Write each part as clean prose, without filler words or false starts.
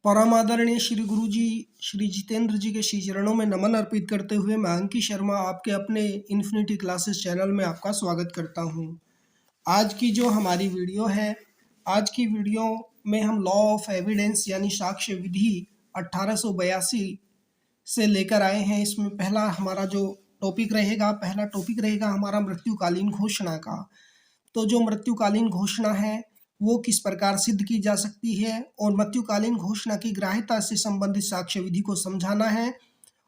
परम आदरणीय श्री गुरु जी श्री जितेंद्र जी के श्री चरणों में नमन अर्पित करते हुए मैं अंकित शर्मा आपके अपने इन्फिनिटी क्लासेस चैनल में आपका स्वागत करता हूं। आज की जो हमारी वीडियो है, आज की वीडियो में हम लॉ ऑफ एविडेंस यानी साक्ष्य विधि 1882 से लेकर आए हैं। इसमें पहला टॉपिक रहेगा हमारा मृत्युकालीन घोषणा का। तो जो मृत्युकालीन घोषणा है वो किस प्रकार सिद्ध की जा सकती है और मृत्युकालीन घोषणा की ग्राह्यता से संबंधित साक्ष्य विधि को समझाना है,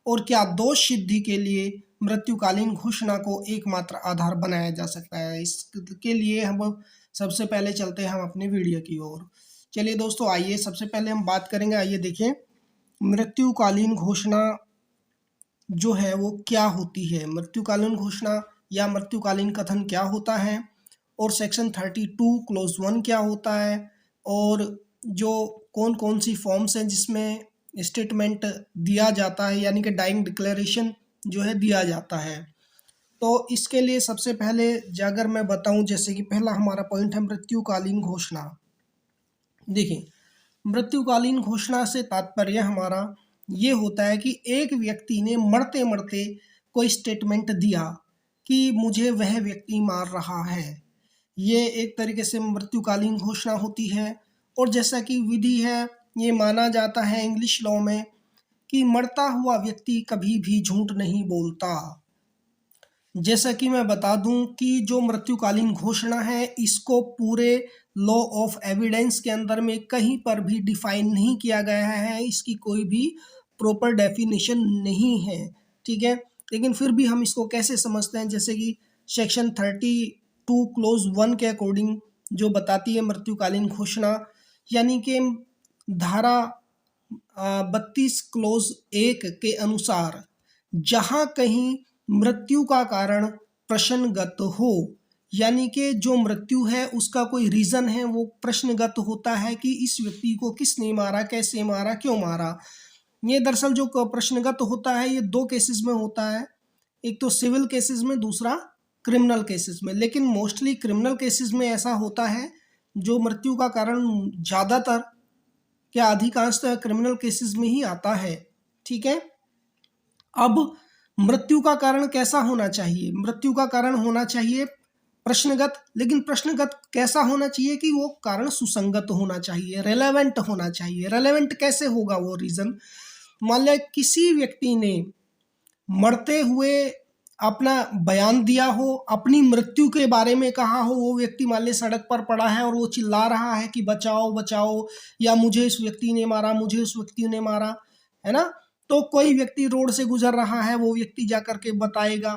और क्या दोष सिद्धि के लिए मृत्युकालीन घोषणा को एकमात्र आधार बनाया जा सकता है। इसके लिए हम सबसे पहले चलते हैं हम अपने वीडियो की ओर। चलिए दोस्तों, आइए सबसे पहले हम बात करेंगे। आइए देखें मृत्युकालीन घोषणा जो है वो क्या होती है, मृत्युकालीन घोषणा या मृत्युकालीन कथन क्या होता है, और सेक्शन 32 क्लोज 1 क्या होता है, और जो कौन कौन सी फॉर्म्स हैं जिसमें स्टेटमेंट दिया जाता है यानी कि डाइंग डिक्लेरेशन जो है दिया जाता है। तो इसके लिए सबसे पहले अगर मैं बताऊं, जैसे कि पहला हमारा पॉइंट है मृत्युकालीन घोषणा। देखिए, मृत्युकालीन घोषणा से तात्पर्य हमारा ये होता है कि एक व्यक्ति ने मरते मरते कोई स्टेटमेंट दिया कि मुझे वह व्यक्ति मार रहा है। ये एक तरीके से मृत्युकालीन घोषणा होती है। और जैसा कि विधि है, ये माना जाता है इंग्लिश लॉ में कि मरता हुआ व्यक्ति कभी भी झूठ नहीं बोलता। जैसा कि मैं बता दूं कि जो मृत्युकालीन घोषणा है इसको पूरे लॉ ऑफ एविडेंस के अंदर में कहीं पर भी डिफाइन नहीं किया गया है, इसकी कोई भी प्रॉपर डेफिनेशन नहीं है, ठीक है। लेकिन फिर भी हम इसको कैसे समझते हैं, जैसे कि सेक्शन 32 क्लोज 1 के अकॉर्डिंग जो बताती है मृत्युकालीन घोषणा, यानी कि धारा 32 क्लोज 1 के अनुसार जहाँ कहीं मृत्यु का कारण प्रश्नगत हो, यानी कि जो मृत्यु है उसका कोई रीज़न है वो प्रश्नगत होता है कि इस व्यक्ति को किसने मारा, कैसे मारा, क्यों मारा। ये दरअसल जो प्रश्नगत होता है ये दो केसेस में होता है, एक तो सिविल केसेस में, दूसरा क्रिमिनल केसेस में। लेकिन मोस्टली क्रिमिनल केसेस में ऐसा होता है, जो मृत्यु का कारण ज़्यादातर क्या अधिकांशतः क्रिमिनल केसेस में ही आता है, ठीक है। अब मृत्यु का कारण कैसा होना चाहिए, मृत्यु का कारण होना चाहिए प्रश्नगत, लेकिन प्रश्नगत कैसा होना चाहिए कि वो कारण सुसंगत होना चाहिए, रेलेवेंट होना चाहिए। रेलेवेंट कैसे होगा वो रीज़न, मान लिया किसी व्यक्ति ने मरते हुए अपना बयान दिया हो, अपनी मृत्यु के बारे में कहा हो, वो व्यक्ति मान लीजिए सड़क पर पड़ा है और वो चिल्ला रहा है कि बचाओ बचाओ, या मुझे इस व्यक्ति ने मारा, मुझे उस व्यक्ति ने मारा, है ना। तो कोई व्यक्ति रोड से गुजर रहा है, वो व्यक्ति जा कर के बताएगा,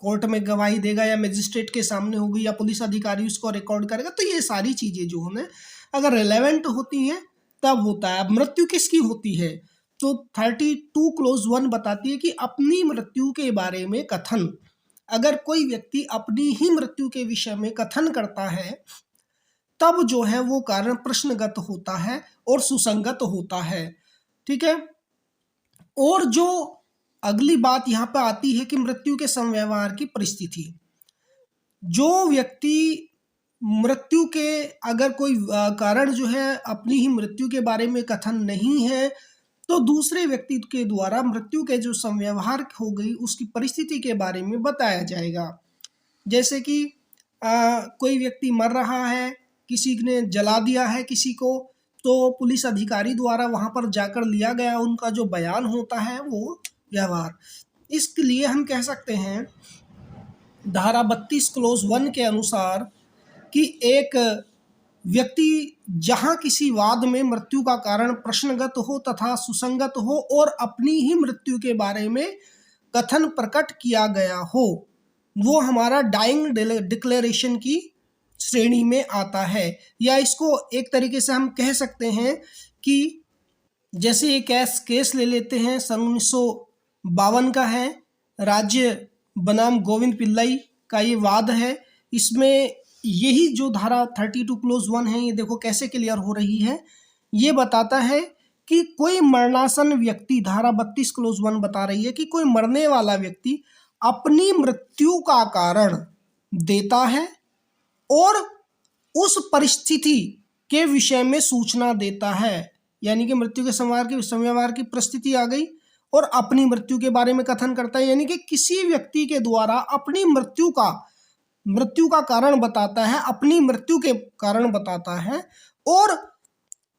कोर्ट में गवाही देगा, या मजिस्ट्रेट के सामने होगी, या पुलिस अधिकारी उसको रिकॉर्ड करेगा। तो ये सारी चीज़ें जो है अगर रेलेवेंट होती हैं तब होता है। अब मृत्यु किसकी होती है, तो 32 क्लोज 1 बताती है कि अपनी मृत्यु के बारे में कथन, अगर कोई व्यक्ति अपनी ही मृत्यु के विषय में कथन करता है तब जो है वो कारण प्रश्नगत होता है और सुसंगत होता है, ठीक है। और जो अगली बात यहाँ पे आती है कि मृत्यु के समव्यवहार की परिस्थिति, जो व्यक्ति मृत्यु के अगर कोई कारण जो है अपनी ही मृत्यु के बारे में कथन नहीं है, तो दूसरे व्यक्ति के द्वारा मृत्यु के जो समव्यवहार हो गई उसकी परिस्थिति के बारे में बताया जाएगा। जैसे कि कोई व्यक्ति मर रहा है, किसी ने जला दिया है किसी को, तो पुलिस अधिकारी द्वारा वहाँ पर जाकर लिया गया उनका जो बयान होता है वो व्यवहार। इसके लिए हम कह सकते हैं धारा 32 क्लोज 1 के अनुसार कि एक व्यक्ति जहाँ किसी वाद में मृत्यु का कारण प्रश्नगत हो तथा सुसंगत हो और अपनी ही मृत्यु के बारे में कथन प्रकट किया गया हो, वो हमारा डाइंग डिक्लेरेशन की श्रेणी में आता है। या इसको एक तरीके से हम कह सकते हैं कि जैसे ये केस ले लेते हैं, सन 1952 का है, राज्य बनाम गोविंद पिल्लई का ये वाद है। इसमें यही जो धारा 32 क्लोज 1 है, ये देखो कैसे क्लियर हो रही है। ये बताता है कि कोई मरणासन व्यक्ति, धारा 32 क्लोज 1 बता रही है कि कोई मरने वाला व्यक्ति अपनी मृत्यु का कारण देता है और उस परिस्थिति के विषय में सूचना देता है। यानी कि मृत्यु के समव्यवहार की परिस्थिति आ गई, और अपनी मृत्यु के बारे में कथन करता है, यानी कि किसी व्यक्ति के द्वारा अपनी मृत्यु का कारण बताता है, अपनी मृत्यु के कारण बताता है, और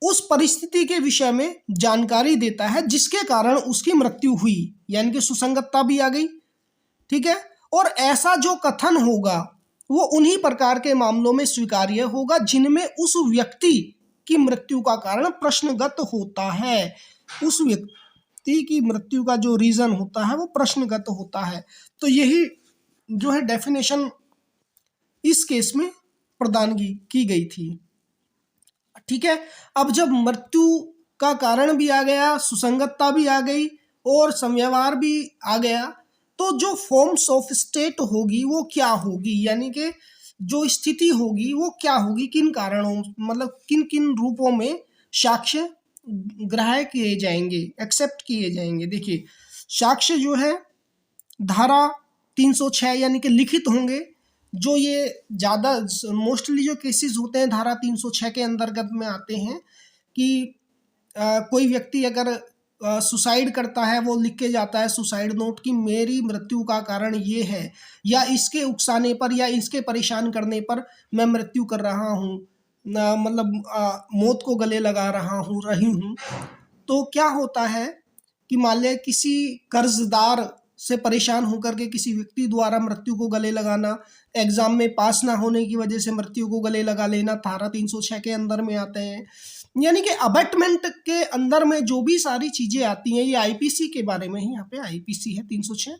उस परिस्थिति के विषय में जानकारी देता है जिसके कारण उसकी मृत्यु हुई, यानी कि सुसंगतता भी आ गई। ठीक है, और ऐसा जो कथन होगा वो उन्हीं प्रकार के मामलों में स्वीकार्य होगा जिनमें उस व्यक्ति की मृत्यु का कारण प्रश्नगत होता है। उस व्यक्ति की मृत्यु का जो रीजन होता है वो प्रश्नगत होता है। तो यही जो है डेफिनेशन इस केस में प्रदान की गई थी। ठीक है, अब जब मृत्यु का कारण भी आ गया, सुसंगतता भी आ गई और समव्यवहार भी आ गया, तो जो फॉर्म्स ऑफ स्टेट होगी वो क्या होगी, यानी कि जो स्थिति होगी वो क्या होगी, किन कारणों, मतलब किन किन रूपों में साक्ष्य ग्राह्य किए जाएंगे, एक्सेप्ट किए जाएंगे। देखिए, साक्ष्य जो है धारा 306 यानी कि लिखित होंगे, जो ये ज़्यादा मोस्टली जो केसेस होते हैं धारा 306 के अंतर्गत में आते हैं कि कोई व्यक्ति अगर सुसाइड करता है, वो लिख के जाता है सुसाइड नोट कि मेरी मृत्यु का कारण ये है, या इसके उकसाने पर या इसके परेशान करने पर मैं मृत्यु कर रहा हूँ, मतलब मौत को गले लगा रही हूँ। तो क्या होता है कि मान लिया किसी कर्जदार से परेशान होकर के किसी व्यक्ति द्वारा मृत्यु को गले लगाना, एग्जाम में पास ना होने की वजह से मृत्यु को गले लगा लेना, धारा 306 के अंदर में आते हैं। यानी कि अबेटमेंट के अंदर में जो भी सारी चीजें आती हैं, ये आईपीसी के बारे में ही, यहाँ पे आईपीसी है 306,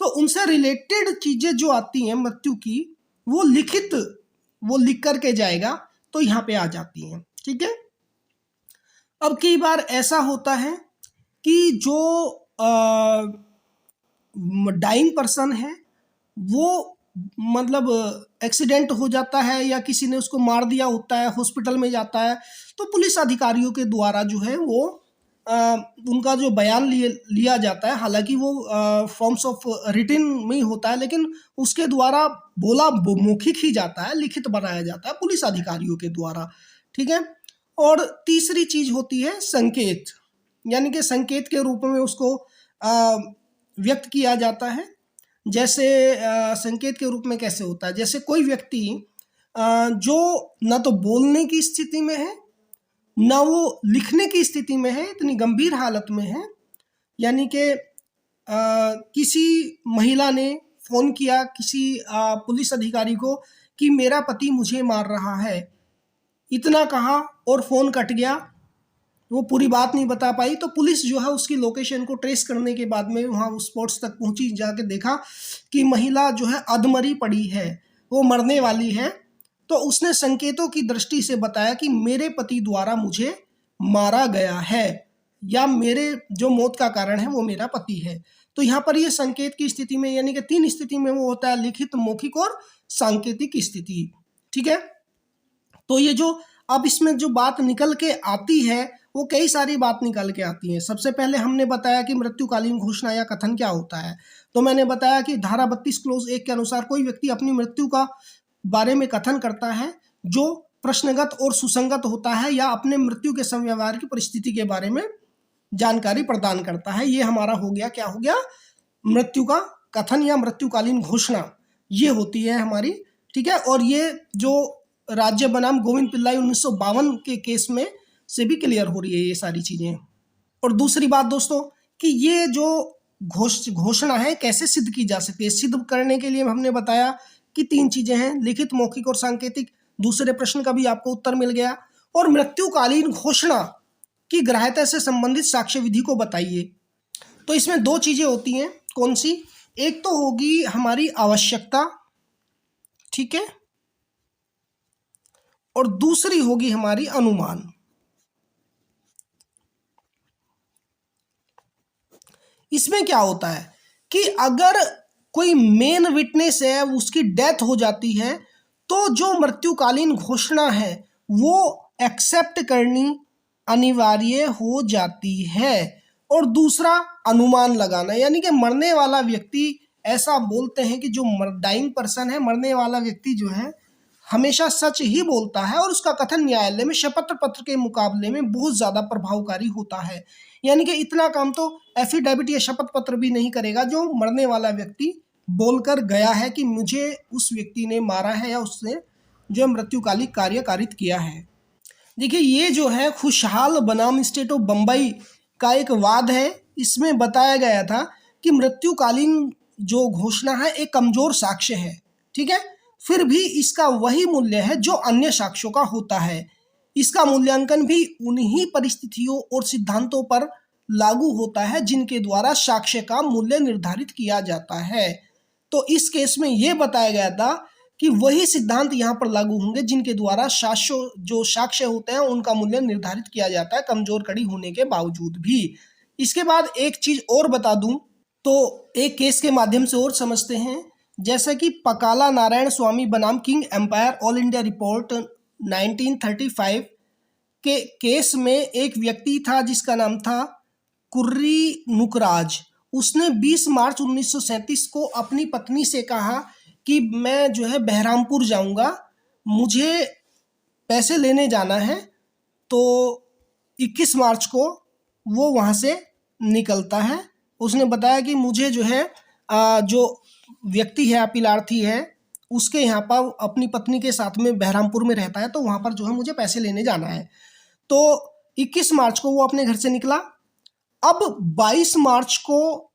तो उनसे रिलेटेड चीजें जो आती हैं मृत्यु की, वो लिख करके जाएगा तो यहाँ पे आ जाती हैं। ठीक है, अब कई बार ऐसा होता है कि जो डाइंग पर्सन है वो मतलब एक्सीडेंट हो जाता है या किसी ने उसको मार दिया होता है, हॉस्पिटल में जाता है, तो पुलिस अधिकारियों के द्वारा जो है वो उनका जो बयान लिया जाता है, हालांकि वो फॉर्म्स ऑफ रिटन में ही होता है, लेकिन उसके द्वारा बोला मौखिक ही जाता है, लिखित बनाया जाता है पुलिस अधिकारियों के द्वारा। ठीक है, और तीसरी चीज होती है संकेत, यानी कि संकेत के रूप में उसको व्यक्त किया जाता है। जैसे संकेत के रूप में कैसे होता है, जैसे कोई व्यक्ति जो न तो बोलने की स्थिति में है न वो लिखने की स्थिति में है, इतनी गंभीर हालत में है, यानी कि किसी महिला ने फोन किया किसी पुलिस अधिकारी को कि मेरा पति मुझे मार रहा है, इतना कहा और फोन कट गया, वो पूरी बात नहीं बता पाई। तो पुलिस जो है उसकी लोकेशन को ट्रेस करने के बाद में वहाँ उस स्पॉट्स तक पहुंची, जाके देखा कि महिला जो है अधमरी पड़ी है, वो मरने वाली है। तो उसने संकेतों की दृष्टि से बताया कि मेरे पति द्वारा मुझे मारा गया है, या मेरे जो मौत का कारण है वो मेरा पति है। तो यहाँ पर ये संकेत की स्थिति में, यानी कि 3 स्थिति में वो होता है, लिखित, मौखिक और सांकेतिक स्थिति। ठीक है, तो ये जो अब इसमें जो बात निकल के आती है वो कई सारी बात निकल के आती है। सबसे पहले हमने बताया कि मृत्युकालीन घोषणा या कथन क्या होता है। तो मैंने बताया कि धारा 32 क्लोज 1 के अनुसार कोई व्यक्ति अपनी मृत्यु का बारे में कथन करता है जो प्रश्नगत और सुसंगत होता है, या अपने मृत्यु के समव्यवहार की परिस्थिति के बारे में जानकारी प्रदान करता है। ये हमारा हो गया, क्या हो गया, मृत्यु का कथन या मृत्युकालीन घोषणा, ये होती है हमारी। ठीक है, और ये जो राज्य बनाम गोविंद पिल्लाई 1952 के केस में से भी क्लियर हो रही है ये सारी चीजें। और दूसरी बात दोस्तों कि ये जो घोषणा है कैसे सिद्ध की जा सकती है, सिद्ध करने के लिए हमने बताया कि 3 चीजें हैं, लिखित, मौखिक और सांकेतिक। दूसरे प्रश्न का भी आपको उत्तर मिल गया। और मृत्युकालीन घोषणा की ग्राह्यता से संबंधित साक्ष्य विधि को बताइए। तो इसमें 2 चीजें होती हैं, कौन सी, एक तो होगी हमारी आवश्यकता, ठीक है, और दूसरी होगी हमारी अनुमान। इसमें क्या होता है कि अगर कोई मेन विटनेस है उसकी डेथ हो जाती है तो जो मृत्युकालीन घोषणा है वो एक्सेप्ट करनी अनिवार्य हो जाती है। और दूसरा अनुमान लगाना, यानी कि मरने वाला व्यक्ति, ऐसा बोलते हैं कि जो डाइंग पर्सन है, मरने वाला व्यक्ति जो है हमेशा सच ही बोलता है और उसका कथन न्यायालय में शपथ पत्र के मुकाबले में बहुत ज़्यादा प्रभावकारी होता है। यानी कि इतना काम तो एफिडेविट या शपथ पत्र भी नहीं करेगा जो मरने वाला व्यक्ति बोलकर गया है कि मुझे उस व्यक्ति ने मारा है या उसने जो मृत्युकालिक कार्य कारित किया है। देखिए, ये जो है खुशहाल बनाम स्टेट ऑफ बम्बई का एक वाद है। इसमें बताया गया था कि मृत्युकालीन जो घोषणा है एक कमजोर साक्ष्य है, ठीक है, फिर भी इसका वही मूल्य है जो अन्य साक्ष्यों का होता है। इसका मूल्यांकन भी उन्हीं परिस्थितियों और सिद्धांतों पर लागू होता है जिनके द्वारा साक्ष्य का मूल्य निर्धारित किया जाता है। तो इस केस में यह बताया गया था कि वही सिद्धांत यहाँ पर लागू होंगे जिनके द्वारा साक्ष्य होते हैं उनका मूल्य निर्धारित किया जाता है, कमजोर कड़ी होने के बावजूद भी। इसके बाद एक चीज और बता दूं तो एक केस के माध्यम से और समझते हैं, जैसा कि पकाला नारायण स्वामी बनाम King Empire All India Report 1935 के केस में एक व्यक्ति था जिसका नाम था कुर्री नुकराज। उसने 20 मार्च 1937 को अपनी पत्नी से कहा कि मैं जो है बहरामपुर जाऊंगा, मुझे पैसे लेने जाना है। तो 21 मार्च को वो वहाँ से निकलता है। उसने बताया कि मुझे जो है जो व्यक्ति है अपीलार्थी है उसके यहाँ पर अपनी पत्नी के साथ में बहरामपुर में रहता है, तो वहाँ पर जो है मुझे पैसे लेने जाना है। तो 21 मार्च को वो अपने घर से निकला। अब 22 मार्च को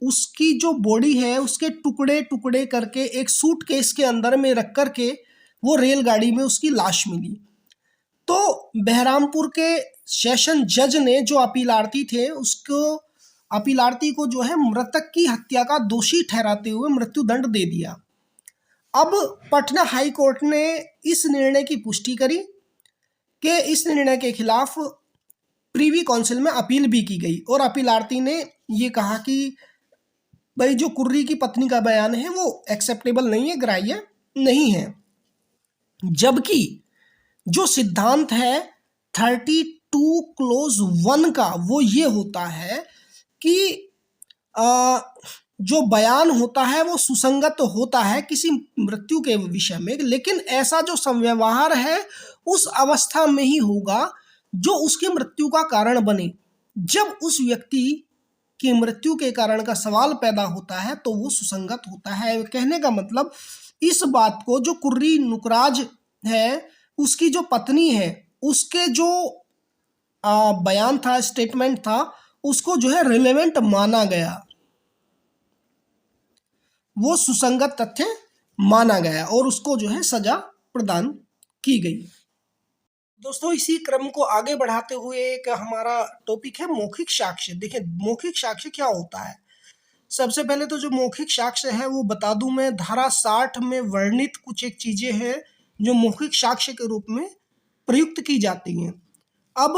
उसकी जो बॉडी है उसके टुकड़े टुकड़े करके एक सूटकेस के अंदर में रख करके वो रेलगाड़ी में उसकी लाश मिली। तो बहरामपुर के सेशन जज ने जो अपीलार्थी थे उसको अपीलार्थी को जो है मृतक की हत्या का दोषी ठहराते हुए मृत्युदंड दे दिया। अब पटना हाई कोर्ट ने इस निर्णय की पुष्टि करी कि इस निर्णय के खिलाफ प्रीवी काउंसिल में अपील भी की गई और अपीलार्थी ने ये कहा कि भाई जो कुर्री की पत्नी का बयान है वो एक्सेप्टेबल नहीं है, ग्राह्य नहीं है। जबकि जो सिद्धांत है 32 क्लोज 1 का वो ये होता है कि जो बयान होता है वो सुसंगत होता है किसी मृत्यु के विषय में, लेकिन ऐसा जो संव्यवहार है उस अवस्था में ही होगा जो उसकी मृत्यु का कारण बने। जब उस व्यक्ति की मृत्यु के कारण का सवाल पैदा होता है तो वो सुसंगत होता है। कहने का मतलब इस बात को जो कुर्री नुकराज है उसकी जो पत्नी है उसके जो बयान था, स्टेटमेंट था, उसको जो है रिलेवेंट माना गया, वो सुसंगत तथ्य माना गया और उसको जो है सजा प्रदान की गई। दोस्तों, इसी क्रम को आगे बढ़ाते हुए एक हमारा टॉपिक है मौखिक साक्ष्य। देखिए, मौखिक साक्ष्य क्या होता है। सबसे पहले तो जो मौखिक साक्ष्य है वो बता दूं मैं, धारा 60 में वर्णित कुछ एक चीजें हैं जो मौखिक साक्ष्य के रूप में प्रयुक्त की जाती हैं। अब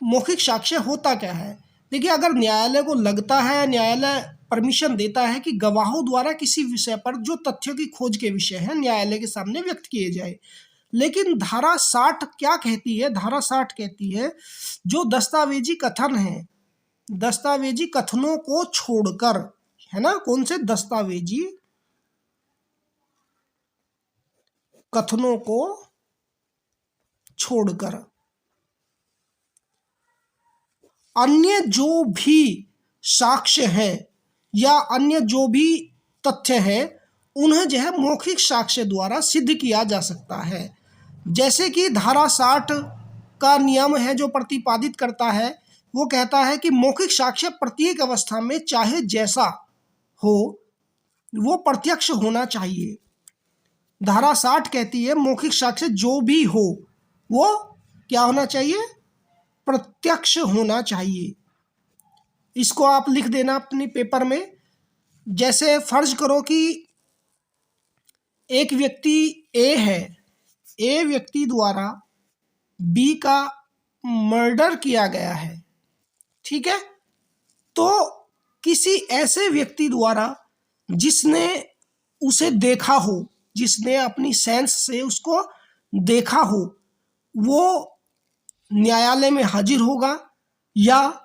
मौखिक साक्ष्य होता क्या है। देखिए, अगर न्यायालय को लगता है, न्यायालय परमिशन देता है कि गवाहों द्वारा किसी विषय पर जो तथ्यों की खोज के विषय है न्यायालय के सामने व्यक्त किए जाए, लेकिन धारा 60 क्या कहती है। धारा 60 कहती है जो दस्तावेजी कथन है, दस्तावेजी कथनों को छोड़कर, है ना, कौन से दस्तावेजी कथनों को छोड़कर अन्य जो भी साक्ष्य है या अन्य जो भी तथ्य है उन्हें जो है मौखिक साक्ष्य द्वारा सिद्ध किया जा सकता है। जैसे कि धारा 60 का नियम है जो प्रतिपादित करता है, वो कहता है कि मौखिक साक्ष्य प्रत्येक अवस्था में चाहे जैसा हो वो प्रत्यक्ष होना चाहिए। धारा 60 कहती है मौखिक साक्ष्य जो भी हो वो क्या होना चाहिए, प्रत्यक्ष होना चाहिए। इसको आप लिख देना अपने पेपर में। जैसे फर्ज करो कि एक व्यक्ति ए है, ए व्यक्ति द्वारा बी का मर्डर किया गया है, ठीक है। तो किसी ऐसे व्यक्ति द्वारा जिसने उसे देखा हो, जिसने अपनी सेंस से उसको देखा हो, वो न्यायालय में हाजिर होगा। या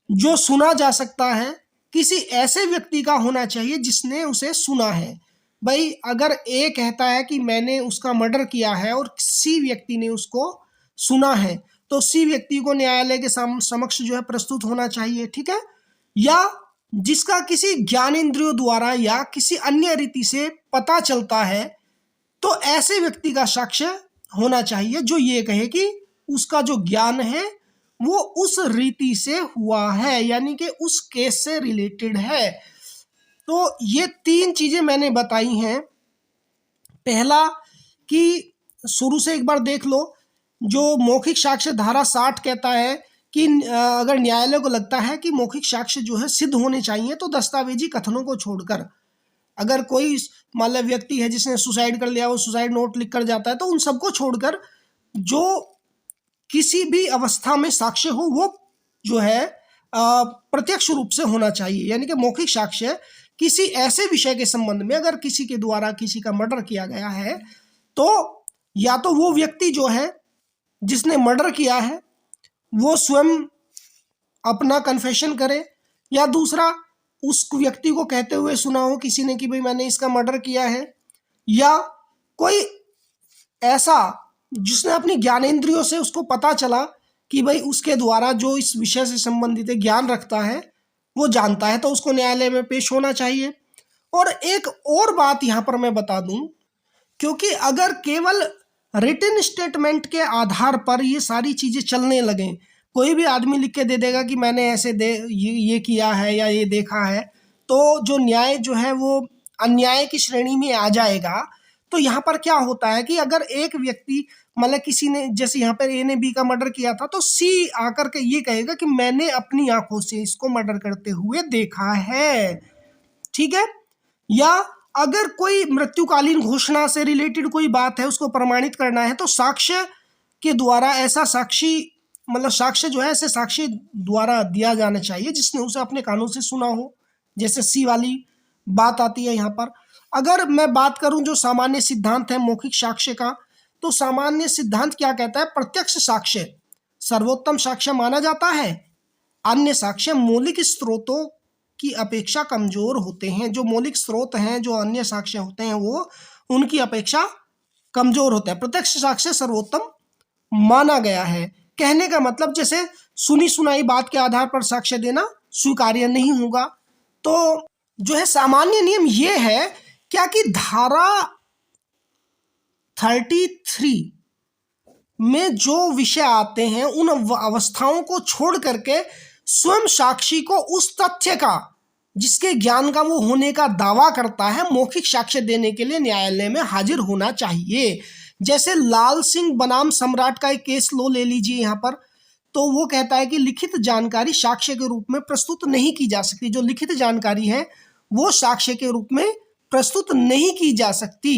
जो सुना जा सकता है किसी ऐसे व्यक्ति का होना चाहिए जिसने उसे सुना है, भाई अगर ए कहता है कि मैंने उसका मर्डर किया है और सी व्यक्ति ने उसको सुना है, तो सी व्यक्ति को न्यायालय के समक्ष जो है प्रस्तुत होना चाहिए, ठीक है। या जिसका किसी ज्ञानेंद्रियों द्वारा या किसी अन्य रीति से पता चलता है, तो ऐसे व्यक्ति का साक्ष्य होना चाहिए जो ये कहे कि उसका जो ज्ञान है वो उस रीति से हुआ है, यानी कि उस केस से रिलेटेड है। तो ये 3 चीजें मैंने बताई हैं। पहला कि शुरू से एक बार देख लो, जो मौखिक साक्ष्य धारा 60 कहता है कि अगर न्यायालय को लगता है कि मौखिक साक्ष्य जो है सिद्ध होने चाहिए, तो दस्तावेजी कथनों को छोड़कर, अगर कोई मतलब व्यक्ति है जिसने सुसाइड कर लिया, वो सुसाइड नोट लिख कर जाता है, तो उन सबको छोड़कर जो किसी भी अवस्था में साक्ष्य हो वो जो है प्रत्यक्ष रूप से होना चाहिए। यानी कि मौखिक साक्ष्य किसी ऐसे विषय के संबंध में, अगर किसी के द्वारा किसी का मर्डर किया गया है, तो या तो वो व्यक्ति जो है जिसने मर्डर किया है वो स्वयं अपना कन्फेशन करे, या दूसरा उस व्यक्ति को कहते हुए सुना हो किसी ने कि भाई मैंने इसका मर्डर किया है, या कोई ऐसा जिसने अपनी ज्ञानेंद्रियों से उसको पता चला कि भाई उसके द्वारा जो इस विषय से संबंधित ज्ञान रखता है वो जानता है, तो उसको न्यायालय में पेश होना चाहिए। और एक और बात यहाँ पर मैं बता दूं, क्योंकि अगर केवल रिटन स्टेटमेंट के आधार पर ये सारी चीज़ें चलने लगें, कोई भी आदमी लिख के दे देगा कि मैंने ऐसे ये किया है या ये देखा है, तो जो न्याय जो है वो अन्याय की श्रेणी में आ जाएगा। तो यहाँ पर क्या होता है कि अगर एक व्यक्ति मतलब किसी ने, जैसे यहाँ पर ए ने बी का मर्डर किया था, तो सी आकर के ये कहेगा कि मैंने अपनी आंखों से इसको मर्डर करते हुए देखा है, ठीक है। या अगर कोई मृत्युकालीन घोषणा से रिलेटेड कोई बात है, उसको प्रमाणित करना है, तो साक्ष्य के द्वारा ऐसा साक्षी मतलब साक्ष्य जो है ऐसे साक्षी द्वारा दिया जाना चाहिए जिसने उसे अपने कानों से सुना हो, जैसे सी वाली बात आती है यहाँ पर। अगर मैं बात करूं जो सामान्य सिद्धांत है मौखिक साक्ष्य का, तो सामान्य सिद्धांत क्या कहता है? प्रत्यक्ष साक्ष्य सर्वोत्तम साक्ष्य माना जाता है। अन्य साक्ष्य मौलिक स्रोतों की अपेक्षा कमजोर होते हैं। जो मौलिक स्रोत हैं, जो अन्य साक्ष्य होते हैं, वो उनकी अपेक्षा कमजोर होते हैं। प्रत्यक्ष साक्ष्य सर्वोत्तम माना गया है। कहने का मतलब जैसे सुनी सुनाई बात के आधार पर साक्ष्य देना स्वीकार्य नहीं होगा। तो जो है सामान्य नियम ये है क्या कि धारा 33 में जो विषय आते हैं उन अवस्थाओं को छोड़ करके स्वयं साक्षी को उस तथ्य का जिसके ज्ञान का वो होने का दावा करता है मौखिक साक्ष्य देने के लिए न्यायालय में हाजिर होना चाहिए। जैसे लाल सिंह बनाम सम्राट का एक केस लो ले लीजिए यहाँ पर, तो वो कहता है कि लिखित जानकारी साक्ष्य के रूप में प्रस्तुत नहीं की जा सकती। जो लिखित जानकारी है वो साक्ष्य के रूप में प्रस्तुत नहीं की जा सकती।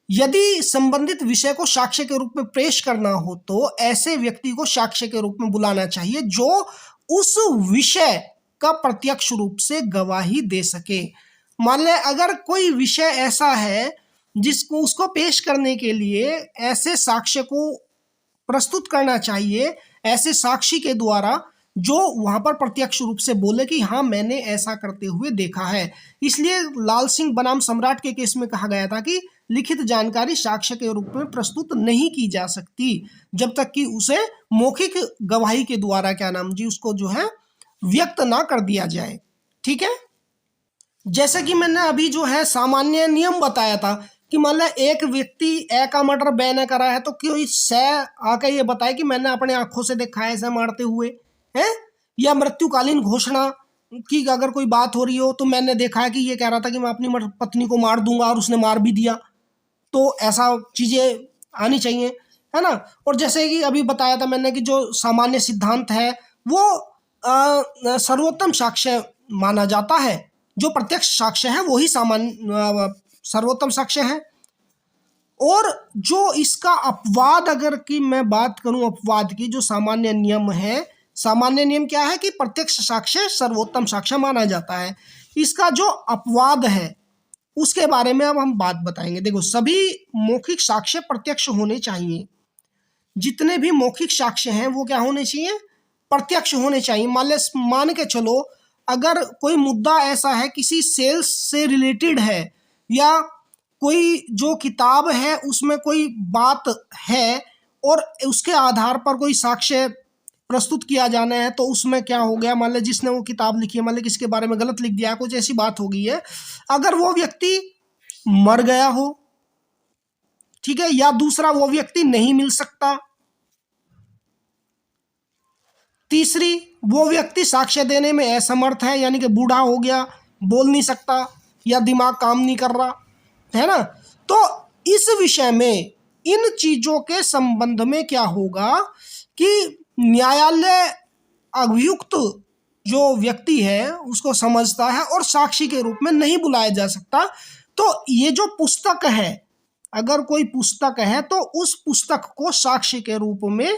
यदि संबंधित विषय को साक्ष्य के रूप में पेश करना हो तो ऐसे व्यक्ति को साक्ष्य के रूप में बुलाना चाहिए जो उस विषय का प्रत्यक्ष रूप से गवाही दे सके। मान ले अगर कोई विषय ऐसा है जिसको उसको पेश करने के लिए ऐसे साक्ष्य को प्रस्तुत करना चाहिए, ऐसे साक्षी के द्वारा जो वहां पर प्रत्यक्ष रूप से बोले कि हाँ मैंने ऐसा करते हुए देखा है। इसलिए लाल सिंह बनाम सम्राट के केस में कहा गया था कि लिखित जानकारी साक्ष्य के रूप में प्रस्तुत नहीं की जा सकती जब तक कि उसे मौखिक गवाही के द्वारा क्या नाम जी उसको जो है व्यक्त ना कर दिया जाए। ठीक है, जैसे कि मैंने अभी जो है सामान्य नियम बताया था कि मान लो एक व्यक्ति ए का मर्डर बे ने करा है, तो कोई से आकर ये बताए कि मैंने अपने आंखों से देखा है ऐसे मारते हुए है। या मृत्युकालीन घोषणा की अगर कोई बात हो रही हो तो मैंने देखा है कि ये कह रहा था कि मैं अपनी पत्नी को मार दूंगा और उसने मार भी दिया, तो ऐसा चीजें आनी चाहिए, है ना। और जैसे कि अभी बताया था मैंने कि जो सामान्य सिद्धांत है वो सर्वोत्तम साक्ष्य माना जाता है। जो प्रत्यक्ष साक्ष्य है वही सामान्य सर्वोत्तम साक्ष्य है। और जो इसका अपवाद अगर की मैं बात करूं, अपवाद की जो सामान्य नियम है, सामान्य नियम क्या है कि प्रत्यक्ष साक्ष्य सर्वोत्तम साक्ष्य माना जाता है। इसका जो अपवाद है उसके बारे में अब हम बात बताएंगे। देखो, सभी मौखिक साक्ष्य प्रत्यक्ष होने चाहिए। जितने भी मौखिक साक्ष्य हैं वो क्या होने चाहिए? प्रत्यक्ष होने चाहिए। मान के चलो अगर कोई मुद्दा ऐसा है किसी सेल्स से रिलेटेड है या कोई जो किताब है उसमें कोई बात है और उसके आधार पर कोई साक्ष्य प्रस्तुत किया जाना है, तो उसमें क्या हो गया, मान लो जिसने वो किताब लिखी है, मान लो किसके बारे में गलत लिख दिया है, कुछ ऐसी बात हो गई है, अगर वो व्यक्ति मर गया हो, ठीक है, या दूसरा वो व्यक्ति नहीं मिल सकता, तीसरी वो व्यक्ति साक्ष्य देने में असमर्थ है, यानी कि बूढ़ा हो गया, बोल नहीं सकता या दिमाग काम नहीं कर रहा है ना, तो इस विषय में इन चीजों के संबंध में क्या होगा कि न्यायालय अभियुक्त जो व्यक्ति है उसको समझता है और साक्षी के रूप में नहीं बुलाया जा सकता। तो ये जो पुस्तक है, अगर कोई पुस्तक है तो उस पुस्तक को साक्षी के रूप में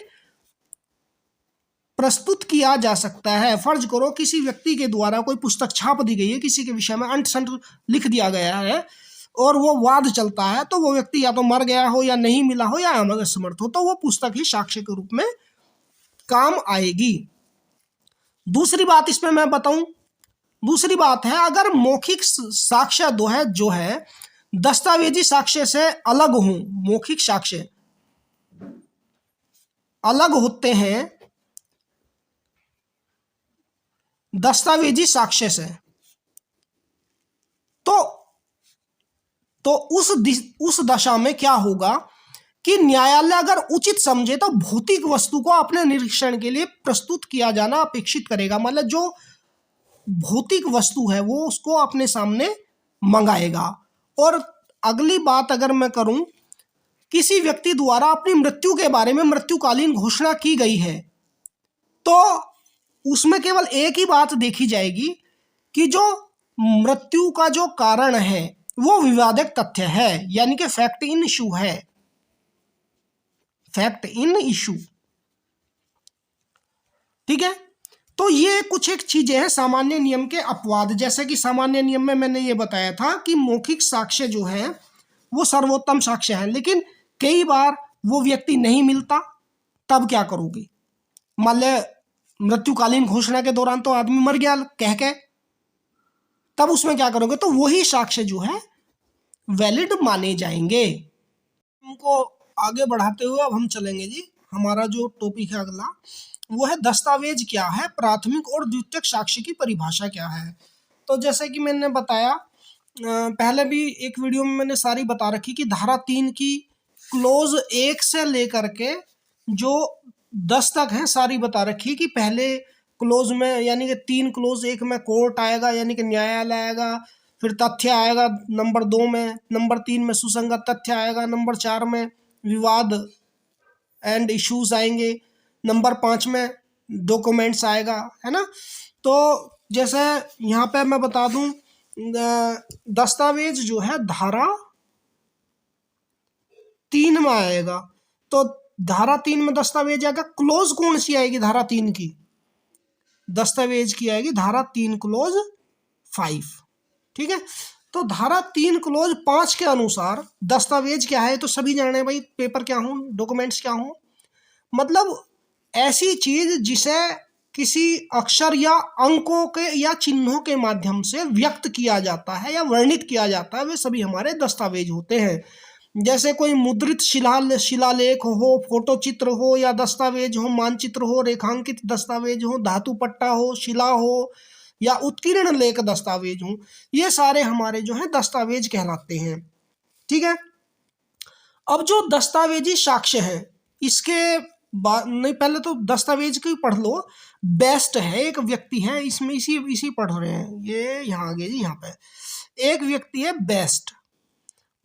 प्रस्तुत किया जा सकता है। फर्ज करो किसी व्यक्ति के द्वारा कोई पुस्तक छाप दी गई है, किसी के विषय में अंट संट लिख दिया गया है और वो वाद चलता है, तो वो व्यक्ति या तो मर गया हो या नहीं मिला हो या असमर्थ हो, तो वो पुस्तक ही साक्ष्य के रूप में काम आएगी। दूसरी बात इसमें मैं बताऊं, दूसरी बात है, अगर मौखिक साक्ष्य जो है दस्तावेजी साक्ष्य से अलग हो, मौखिक साक्ष्य अलग होते हैं दस्तावेजी साक्ष्य से, तो उस दशा में क्या होगा कि न्यायालय अगर उचित समझे तो भौतिक वस्तु को अपने निरीक्षण के लिए प्रस्तुत किया जाना अपेक्षित करेगा, मतलब जो भौतिक वस्तु है वो उसको अपने सामने मंगाएगा। और अगली बात अगर मैं करूं, किसी व्यक्ति द्वारा अपनी मृत्यु के बारे में मृत्युकालीन घोषणा की गई है, तो उसमें केवल एक ही बात देखी जाएगी कि जो मृत्यु का जो कारण है वो विवादक तथ्य है, यानी कि फैक्ट इन इशू है, फैक्ट इन इशू, ठीक है। तो ये कुछ एक चीजें हैं सामान्य नियम के अपवाद। जैसे कि सामान्य नियम में मैंने ये बताया था कि मौखिक साक्ष्य जो है वो सर्वोत्तम साक्ष्य है, लेकिन कई बार वो व्यक्ति नहीं मिलता, तब क्या करोगे, मान ले मृत्युकालीन घोषणा के दौरान तो आदमी मर गया कह के, तब उसमें क्या करोगे, तो वही साक्ष्य जो है वैलिड माने जाएंगे। हमको आगे बढ़ाते हुए अब हम चलेंगे जी, हमारा जो टॉपिक है अगला वो है दस्तावेज क्या है, प्राथमिक और द्वितीयक साक्ष्य की परिभाषा क्या है। तो जैसे कि मैंने बताया पहले भी एक वीडियो में मैंने सारी बता रखी कि धारा 3 की क्लोज 1 से लेकर के जो 10 तक है सारी बता रखी कि पहले क्लोज में यानी कि 3 क्लोज 1 में कोर्ट आएगा यानी कि न्यायालय आएगा, फिर तथ्य आएगा नंबर 2 में, नंबर 3 में सुसंगत तथ्य आएगा, नंबर 4 में विवाद एंड इश्यूज आएंगे, नंबर 5 में डॉक्यूमेंट्स आएगा, है ना। तो जैसे यहाँ पे मैं बता दूं, दस्तावेज जो है धारा 3 में आएगा, तो धारा 3 में दस्तावेज आएगा, क्लोज कौन सी आएगी धारा 3 की, दस्तावेज की आएगी धारा 3 क्लोज 5, ठीक है। तो धारा 3 क्लोज 5 के अनुसार दस्तावेज क्या है, तो सभी जाने भाई पेपर क्या हो, डॉक्यूमेंट्स क्या हो, मतलब ऐसी चीज जिसे किसी अक्षर या अंकों के या चिन्हों के माध्यम से व्यक्त किया जाता है या वर्णित किया जाता है, वे सभी हमारे दस्तावेज होते हैं। जैसे कोई मुद्रित शिलालेख हो, फोटो चित्र हो या दस्तावेज हो, मानचित्र हो, रेखांकित दस्तावेज हो, धातु पट्टा हो, शिला हो या उत्कीर्ण लेख दस्तावेज हो, ये सारे हमारे जो है दस्तावेज कहलाते हैं, ठीक है। अब जो दस्तावेजी साक्ष्य है इसके नहीं, पहले तो दस्तावेज को ही पढ़ लो। बेस्ट है, एक व्यक्ति है, इसमें इसी पढ़ रहे हैं, ये यहाँ आगे जी, यहाँ पे एक व्यक्ति है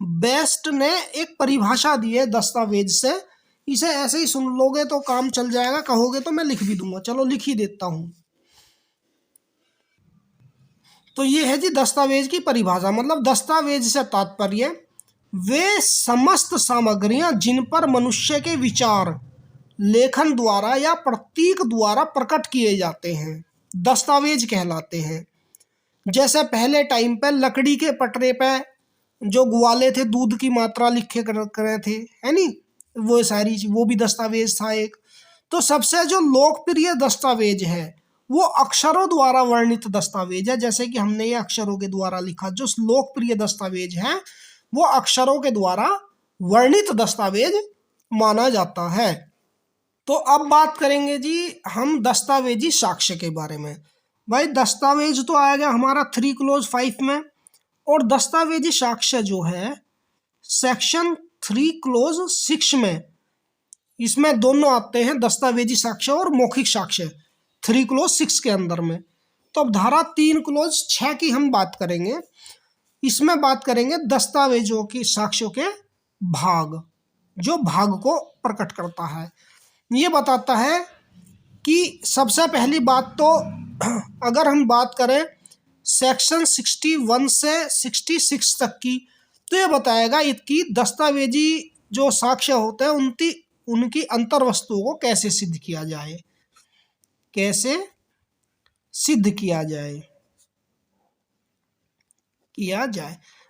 बेस्ट ने एक परिभाषा दी है दस्तावेज से, इसे ऐसे ही सुन लोगे तो काम चल जाएगा, कहोगे तो मैं लिख भी दूंगा, चलो लिख ही देता हूं। तो ये है जी दस्तावेज की परिभाषा, मतलब दस्तावेज से तात्पर्य वे समस्त सामग्रियां जिन पर मनुष्य के विचार लेखन द्वारा या प्रतीक द्वारा प्रकट किए जाते हैं दस्तावेज कहलाते हैं। जैसे पहले टाइम पे लकड़ी के पटरे पे जो ग्वाले थे दूध की मात्रा लिखे करे थे, है नी, वो सारी वो भी दस्तावेज था एक। तो सबसे जो लोकप्रिय दस्तावेज है वो अक्षरों द्वारा वर्णित दस्तावेज है, जैसे कि हमने ये अक्षरों के द्वारा लिखा। जो लोकप्रिय दस्तावेज है वो अक्षरों के द्वारा वर्णित दस्तावेज माना जाता है। तो अब बात करेंगे जी हम दस्तावेजी साक्ष्य के बारे में। भाई दस्तावेज तो आएगा हमारा 3 क्लोज 5 में, और दस्तावेजी साक्ष्य जो है सेक्शन 3 क्लोज 6 में, इसमें दोनों आते हैं, दस्तावेजी साक्ष्य और मौखिक साक्ष्य 3 क्लोज 6 के अंदर में। तो अब धारा 3 क्लोज 6 की हम बात करेंगे। इसमें बात करेंगे दस्तावेजों की साक्ष्यों के भाग, जो भाग को प्रकट करता है। ये बताता है कि सबसे पहली बात तो अगर हम बात करें सेक्शन 61 से 66 तक की, तो ये बताएगा इसकी दस्तावेजी जो साक्ष्य होते हैं उनकी अंतर वस्तुओं को कैसे सिद्ध किया जाए, कैसे सिद्ध किया जाए।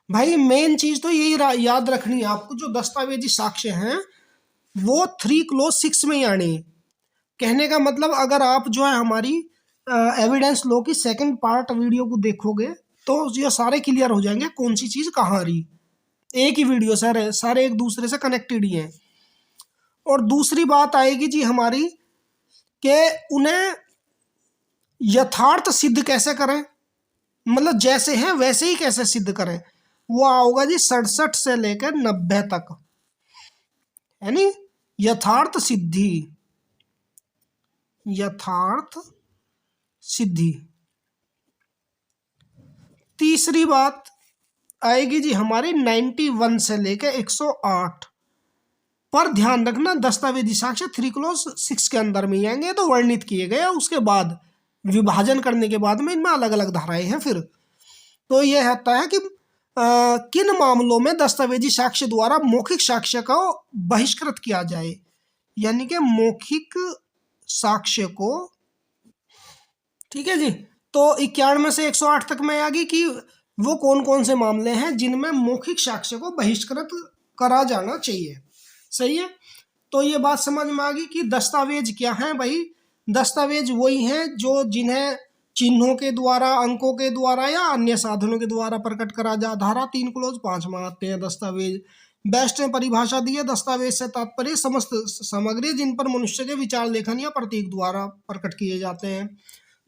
भाई मेन चीज तो यही याद रखनी है आपको, जो दस्तावेजी साक्ष्य हैं वो 3 क्लोज 6 में ही आने। कहने का मतलब अगर आप जो है हमारी एविडेंस लॉ की सेकंड पार्ट वीडियो को देखोगे तो ये सारे क्लियर हो जाएंगे कौन सी चीज़ कहाँ आ रही। एक ही वीडियो सारे एक दूसरे से कनेक्टेड ही हैं। और दूसरी बात आएगी जी हमारी कि उन्हें यथार्थ सिद्ध कैसे करें, मतलब जैसे हैं वैसे ही कैसे सिद्ध करें। वो आओगा जी 67 से लेकर 90 तक, यानी यथार्थ सिद्धि। तीसरी बात आएगी जी हमारी 91 से लेकर 108 पर। ध्यान रखना दस्तावेजी साक्ष्य 3 क्लोज 6 के अंदर में ही आएंगे, तो वर्णित किए गए। उसके बाद विभाजन करने के बाद में इनमें अलग अलग धाराएं हैं। फिर तो यह होता है कि किन मामलों में दस्तावेजी साक्ष्य द्वारा मौखिक साक्ष्य को बहिष्कृत किया जाए, यानी कि मौखिक साक्ष्य को, ठीक है जी। तो 91 से 108 तक में आ गई कि वो कौन कौन से मामले हैं जिनमें मौखिक साक्ष्य को बहिष्कृत करा जाना चाहिए। सही है, तो ये बात समझ में आ गई कि दस्तावेज क्या हैं। भाई दस्तावेज वही हैं जो जिन्हें चिन्हों के द्वारा, अंकों के द्वारा या अन्य साधनों के द्वारा प्रकट करा जा। धारा 3 क्लोज 5 में आते हैं दस्तावेज। बेस्ट ने परिभाषा दी है, दस्तावेज से तात्पर्य समस्त सामग्री जिन पर मनुष्य के विचार, लेखन या प्रतीक द्वारा प्रकट किए जाते हैं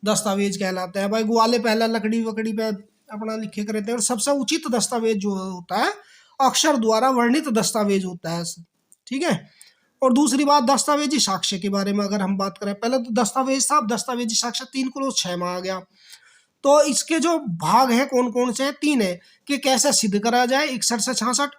दस्तावेज कहलाते हैं। भाई ग्वाले पहला लकड़ी वकड़ी पे अपना लिखे करते हैं। और सबसे उचित दस्तावेज जो होता है अक्षर द्वारा वर्णित दस्तावेज होता है, ठीक है। और दूसरी बात दस्तावेजी साक्ष्य के बारे में अगर हम बात करें, पहले तो दस्तावेज था, दस्तावेजी साक्ष्य 3 क्लोज 6 में आ गया। तो इसके जो भाग हैं कौन कौन से हैं, 3 है कि कैसे सिद्ध करा जाए 61 से 66,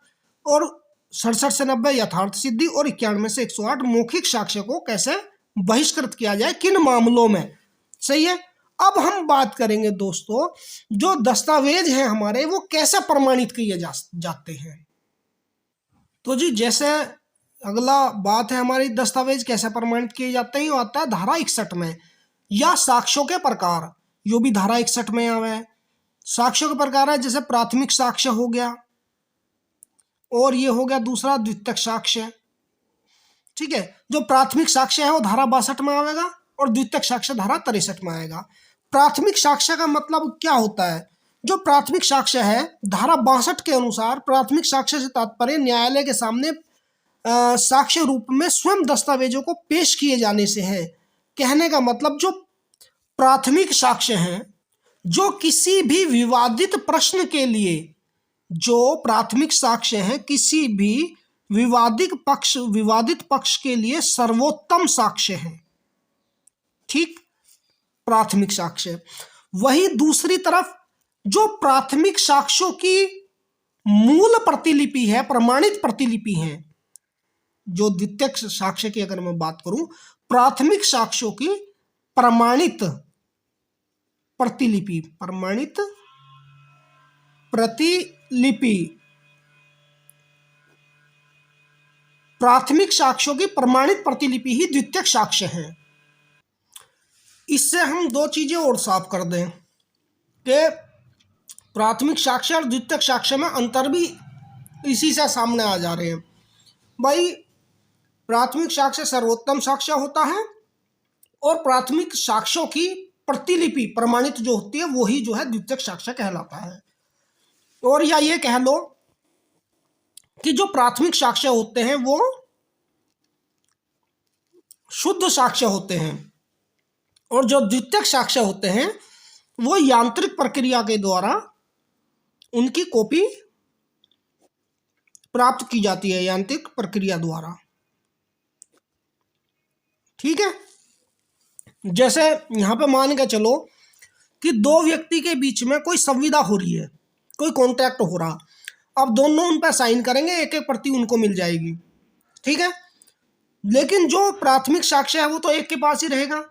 और 67 से 90 यथार्थ सिद्धि, और 91 से 108 मौखिक साक्ष्य को कैसे बहिष्कृत किया जाए, किन मामलों में। सही है। अब हम बात करेंगे दोस्तों जो दस्तावेज हैं हमारे वो कैसे प्रमाणित किए जाते हैं। तो जी जैसे अगला बात है हमारी दस्तावेज कैसे प्रमाणित किए जाते हैं, आता है धारा 61 में, या साक्ष्यों के प्रकार, जो भी धारा 61 में आवे है। साक्ष्यों के प्रकार है जैसे प्राथमिक साक्ष्य हो गया, और ये हो गया दूसरा द्वितीयक साक्ष्य, ठीक है। जो प्राथमिक साक्ष्य है वो धारा 62 में आएगा, और द्वितीयक साक्ष्य धारा 63 में आएगा। प्राथमिक साक्ष्य का मतलब क्या होता है, जो प्राथमिक साक्ष्य है धारा 62 के अनुसार, प्राथमिक साक्ष्य से तात्पर्य न्यायालय के सामने साक्ष्य रूप में स्वयं दस्तावेजों को पेश किए जाने से है। कहने का मतलब जो प्राथमिक साक्ष्य हैं, जो किसी भी विवादित प्रश्न के लिए, जो प्राथमिक साक्ष्य हैं किसी भी विवादित पक्ष के लिए सर्वोत्तम साक्ष्य है, ठीक, प्राथमिक साक्ष्य। वही दूसरी तरफ जो प्राथमिक साक्ष्यों की मूल प्रतिलिपि है, प्रमाणित प्रतिलिपि है, जो द्वितीयक साक्ष्य की अगर मैं बात करूं, प्राथमिक साक्ष्यों की प्रमाणित प्रतिलिपि, प्राथमिक साक्ष्यों की प्रमाणित प्रतिलिपि ही द्वितीयक साक्ष्य है। इससे हम दो चीजें और साफ कर दें कि प्राथमिक साक्ष्य और द्वितीयक साक्ष्य में अंतर भी इसी से सामने आ जा रहे हैं। भाई प्राथमिक साक्ष्य सर्वोत्तम साक्ष्य होता है, और प्राथमिक साक्ष्यों की प्रतिलिपि प्रमाणित जो होती है वही जो है द्वितीयक साक्ष्य कहलाता है। और या ये कह लो कि जो प्राथमिक साक्ष्य होते हैं वो शुद्ध साक्ष्य होते हैं और जो द्वितीयक साक्ष्य होते हैं वो यांत्रिक प्रक्रिया के द्वारा उनकी कॉपी प्राप्त की जाती है, यांत्रिक प्रक्रिया द्वारा। ठीक है, जैसे यहां पे मान के चलो कि दो व्यक्ति के बीच में कोई संविदा हो रही है, कोई कॉन्ट्रैक्ट हो रहा, अब दोनों उन पर साइन करेंगे, एक एक प्रति उनको मिल जाएगी। ठीक है, लेकिन जो प्राथमिक साक्ष्य है वो तो एक के पास ही रहेगा,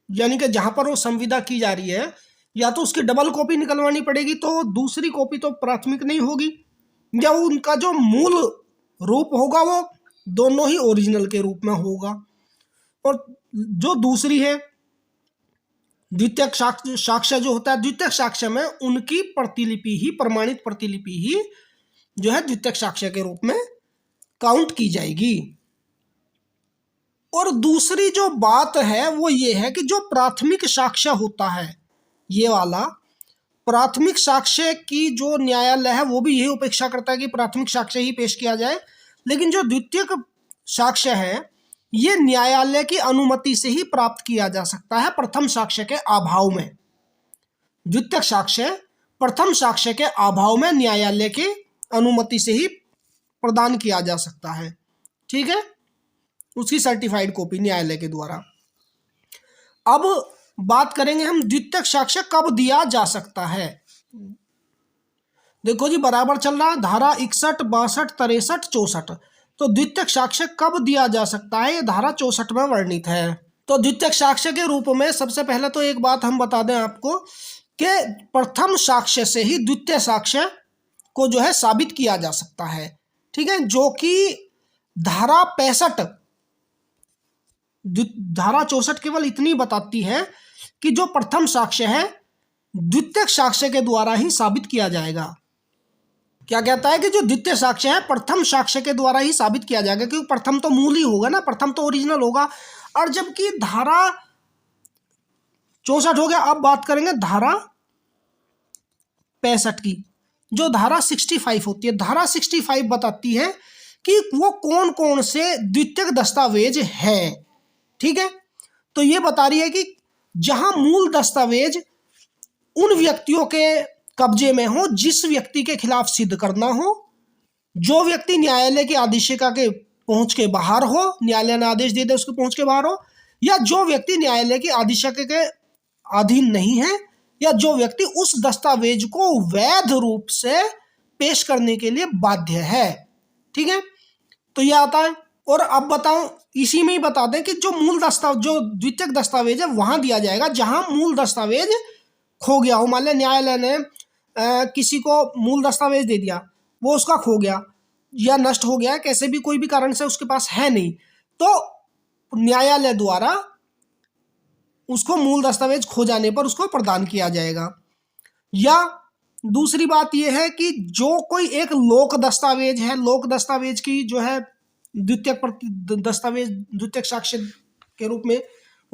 यानी कि जहां पर वो संविदा की जा रही है या तो उसकी डबल कॉपी निकलवानी पड़ेगी, तो दूसरी कॉपी तो प्राथमिक नहीं होगी, या उनका जो मूल रूप होगा वो दोनों ही ओरिजिनल के रूप में होगा। और जो दूसरी है द्वितीयक साक्ष्य जो होता है, द्वितीयक साक्ष्य में उनकी प्रतिलिपि ही, प्रमाणित प्रतिलिपि ही जो है द्वितीयक साक्ष्य के रूप में काउंट की जाएगी। और दूसरी जो बात है वो ये है कि जो प्राथमिक साक्ष्य होता है, ये वाला प्राथमिक साक्ष्य की जो न्यायालय है वो भी यही अपेक्षा करता है कि प्राथमिक साक्ष्य ही पेश किया जाए, लेकिन जो द्वितीयक साक्ष्य है ये न्यायालय की अनुमति से ही प्राप्त किया जा सकता है प्रथम साक्ष्य के अभाव में। द्वितीयक साक्ष्य प्रथम साक्ष्य के अभाव में न्यायालय की अनुमति से ही प्रदान किया जा सकता है। ठीक है, उसकी सर्टिफाइड कॉपी न्यायालय के द्वारा। अब बात करेंगे हम द्वितीयक साक्ष्य कब दिया जा सकता है। देखो जी, बराबर चल रहा है धारा 61, 62, 63, 64। तो द्वितीयक साक्ष्य कब दिया जा सकता है, ये धारा 64 में वर्णित है। तो द्वितीयक साक्ष्य के रूप में सबसे पहले तो एक बात हम बता दें आपको कि प्रथम साक्ष्य से ही द्वितीय साक्ष्य को जो है साबित किया जा सकता है। ठीक है, जो कि धारा 65, धारा 64 केवल इतनी बताती है कि जो प्रथम साक्ष्य है द्वितीयक साक्ष्य के द्वारा ही साबित किया जाएगा। क्या कहता है कि जो द्वितीय साक्ष्य है प्रथम साक्ष्य के द्वारा ही साबित किया जाएगा, क्योंकि प्रथम तो मूल ही होगा ना, प्रथम तो ओरिजिनल होगा। और जबकि धारा 64 हो गया, अब बात करेंगे धारा 65 की, जो धारा 65 होती है। धारा 65 बताती है कि वो कौन कौन से द्वितीयक दस्तावेज हैं। ठीक है, तो ये बता रही है कि जहां मूल दस्तावेज उन व्यक्तियों के कब्जे में हो जिस व्यक्ति के खिलाफ सिद्ध करना हो, जो व्यक्ति न्यायालय की आदेशिका के पहुंच के बाहर हो, न्यायालय ने आदेश दे दे उसके पहुंच के बाहर हो, या जो व्यक्ति न्यायालय की आदेशिका के अधीन नहीं है, या जो व्यक्ति उस दस्तावेज को वैध रूप से पेश करने के लिए बाध्य है। ठीक है, तो यह आता है। और अब बताऊं, इसी में ही बता दें कि जो मूल दस्तावेज, जो द्वितीयक दस्तावेज है वहां दिया जाएगा जहां मूल दस्तावेज खो गया हो। मान लिया न्यायालय ने किसी को मूल दस्तावेज दे दिया, वो उसका खो गया या नष्ट हो गया, कैसे भी कोई भी कारण से उसके पास है नहीं, तो न्यायालय द्वारा उसको मूल दस्तावेज खो जाने पर उसको प्रदान किया जाएगा। या दूसरी बात यह है कि जो कोई एक लोक दस्तावेज है, लोक दस्तावेज की जो है द्वितीयक दस्तावेज द्वितीयक साक्ष्य के रूप में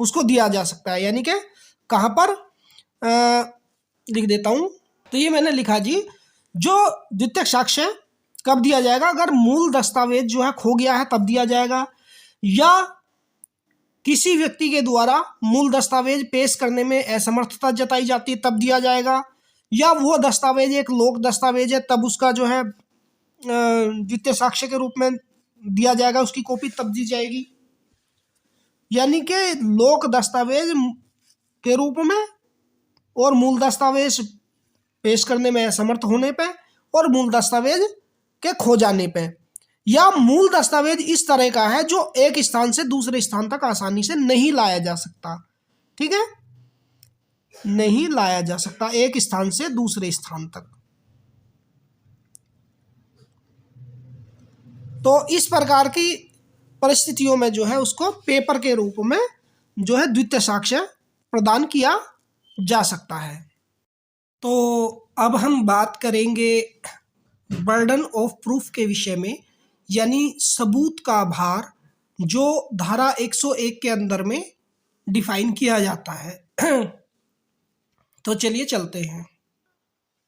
उसको दिया जा सकता है। यानी कि कहाँ पर लिख देता हूँ, तो ये मैंने लिखा जी, जो द्वितीयक साक्ष्य कब दिया जाएगा, अगर मूल दस्तावेज जो है खो गया है तब दिया जाएगा, या किसी व्यक्ति के द्वारा मूल दस्तावेज पेश करने में असमर्थता जताई जाती है तब दिया जाएगा, या वो दस्तावेज एक लोक दस्तावेज है तब उसका जो है द्वितीय साक्ष्य के रूप में दिया जाएगा, उसकी कॉपी तब दी जाएगी। यानी कि लोक दस्तावेज के रूप में और मूल दस्तावेज पेश करने में असमर्थ होने पे और मूल दस्तावेज के खो जाने पे, या मूल दस्तावेज इस तरह का है जो एक स्थान से दूसरे स्थान तक आसानी से नहीं लाया जा सकता। ठीक है, नहीं लाया जा सकता एक स्थान से दूसरे स्थान तक। तो इस प्रकार की परिस्थितियों में जो है उसको पेपर के रूप में जो है द्वितीय साक्ष्य प्रदान किया जा सकता है। तो अब हम बात करेंगे बर्डन ऑफ प्रूफ के विषय में, यानी सबूत का भार, जो धारा 101 के अंदर में डिफाइन किया जाता है। तो चलिए चलते हैं।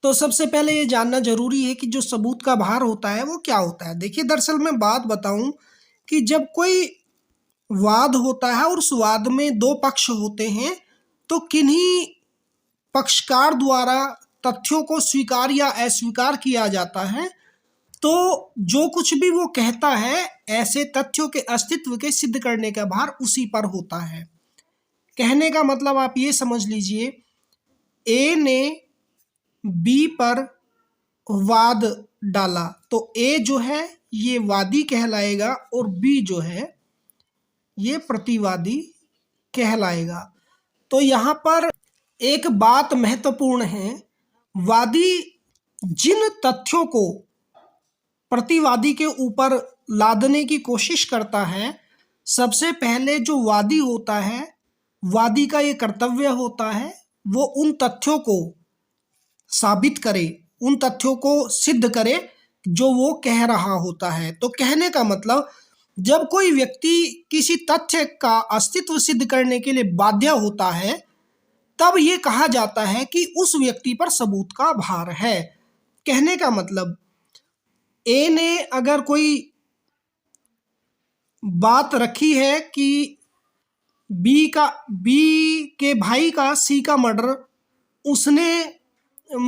तो सबसे पहले ये जानना जरूरी है कि जो सबूत का भार होता है वो क्या होता है। देखिए, दरअसल मैं बात बताऊं कि जब कोई वाद होता है और उस वाद में दो पक्ष होते हैं, तो किन्हीं पक्षकार द्वारा तथ्यों को स्वीकार या अस्वीकार किया जाता है। तो जो कुछ भी वो कहता है, ऐसे तथ्यों के अस्तित्व के सिद्ध करने का भार उसी पर होता है। कहने का मतलब आप ये समझ लीजिए, ए ने बी पर वाद डाला तो ए जो है ये वादी कहलाएगा और बी जो है ये प्रतिवादी कहलाएगा। तो यहाँ पर एक बात महत्वपूर्ण है, वादी जिन तथ्यों को प्रतिवादी के ऊपर लादने की कोशिश करता है, सबसे पहले जो वादी होता है, वादी का ये कर्तव्य होता है वो उन तथ्यों को साबित करे, उन तथ्यों को सिद्ध करे जो वो कह रहा होता है। तो कहने का मतलब, जब कोई व्यक्ति किसी तथ्य का अस्तित्व सिद्ध करने के लिए बाध्य होता है, तब ये कहा जाता है कि उस व्यक्ति पर सबूत का भार है। कहने का मतलब, ए ने अगर कोई बात रखी है कि बी के भाई का सी का मर्डर उसने,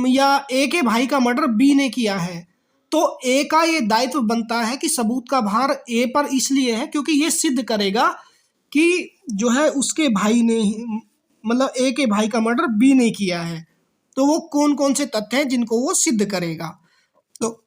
या ए के भाई का मर्डर बी ने किया है, तो ए का ये दायित्व बनता है कि सबूत का भार ए पर इसलिए है क्योंकि ये सिद्ध करेगा कि जो है उसके भाई ने, मतलब ए के भाई का मर्डर बी ने किया है। तो वो कौन कौन से तथ्य हैं जिनको वो सिद्ध करेगा। तो